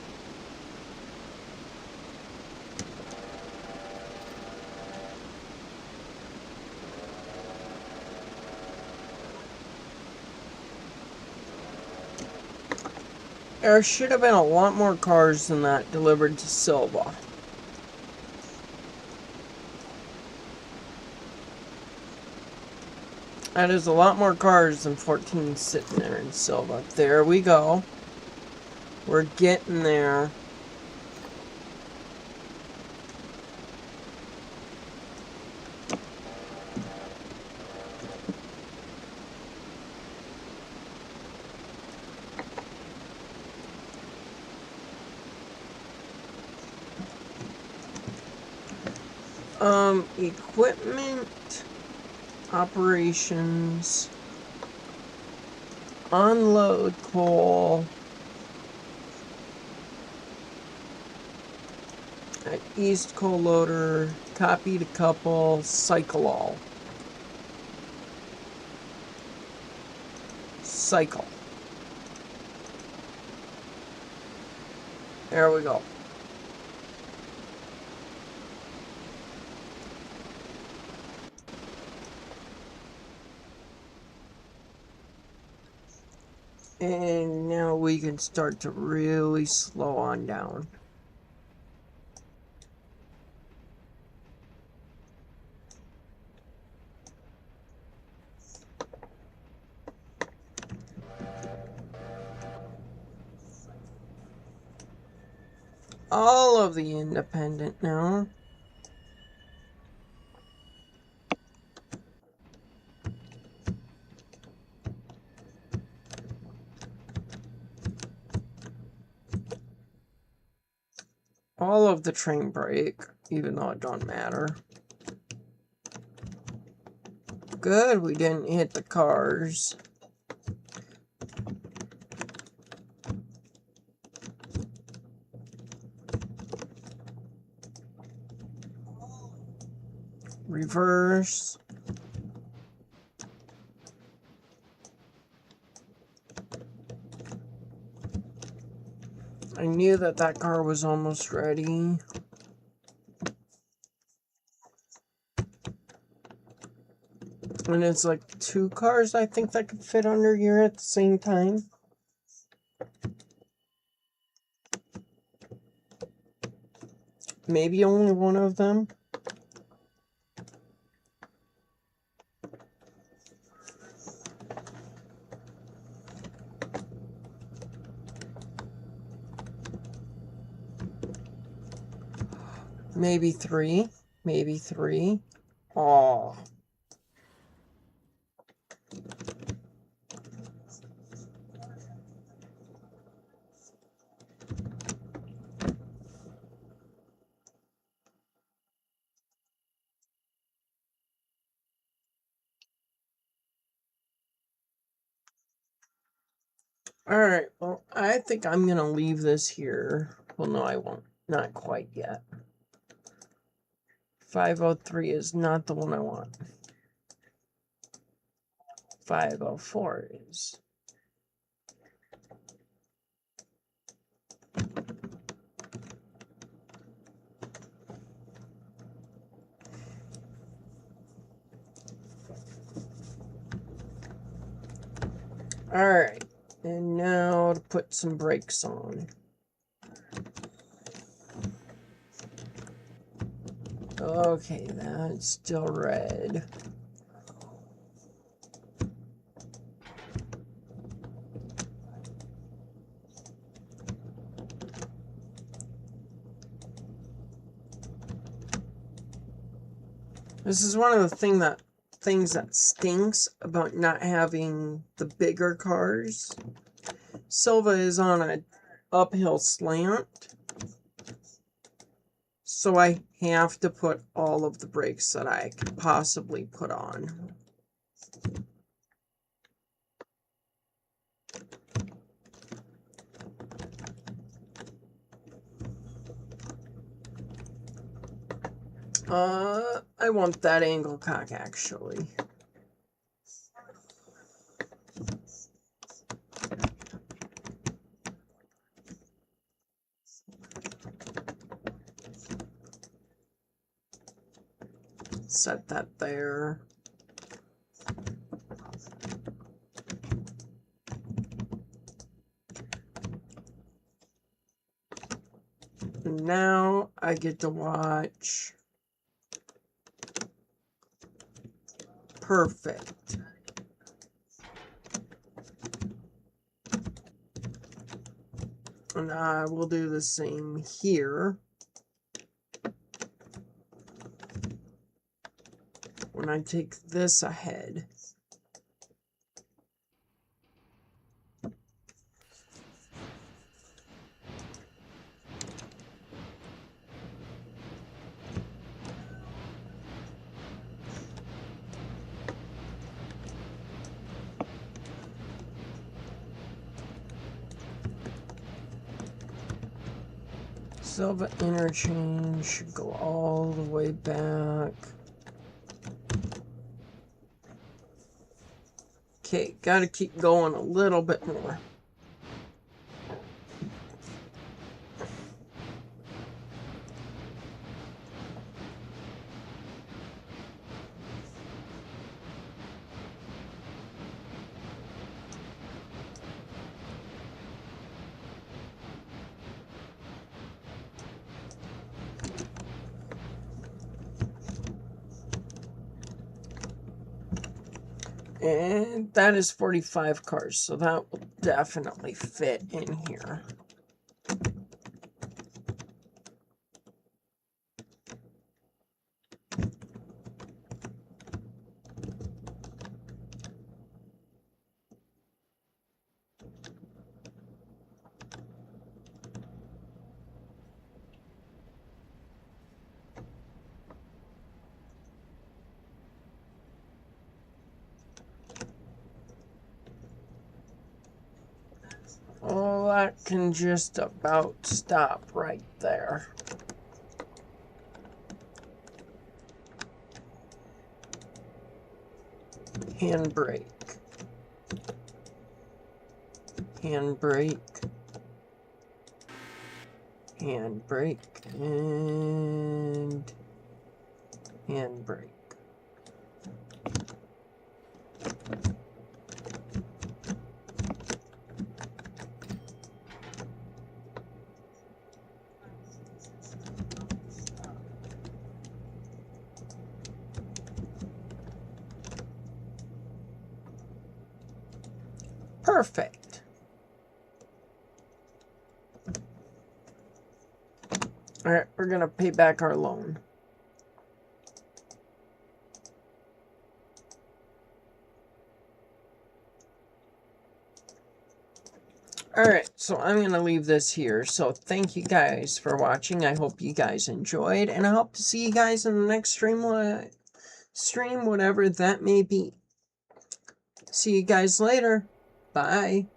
There should have been a lot more cars than that delivered to Silva. That is a lot more cars than 14 sitting there in Silva. There we go. We're getting there. Equipment, operations, unload coal at East Coal Loader, copy to couple, cycle all. Cycle. There we go. And now we can start to really slow on down. All of the independent now. All of the train brake, even though it don't matter. Good, we didn't hit the cars. Reverse. I knew that that car was almost ready. And it's like 2 cars, I think, that could fit under here at the same time. Maybe only one of them. Maybe 3. Maybe 3. Oh. Alright, well, I think I'm going to leave this here. Well, no, I won't. Not quite yet. 503 is not the one I want. 504 is. Alright, and now to put some brakes on. Okay, that's still red. This is one of the things that stinks about not having the bigger cars. Silva is on an uphill slant, so I have to put all of the brakes that I could possibly put on. I want that angle cock actually. Set that there. And now I get to watch. Perfect. And I will do the same here. When I take this ahead. Silva interchange, go all the way back. Okay, gotta keep going a little bit more. And that is 45 cars, so that will definitely fit in here. Well, that can just about stop right there. Handbrake. Handbrake. Handbrake. And handbrake. Perfect. All right, we're going to pay back our loan. All right, so I'm going to leave this here. So thank you guys for watching. I hope you guys enjoyed, and I hope to see you guys in the next stream, whatever that may be. See you guys later. Bye.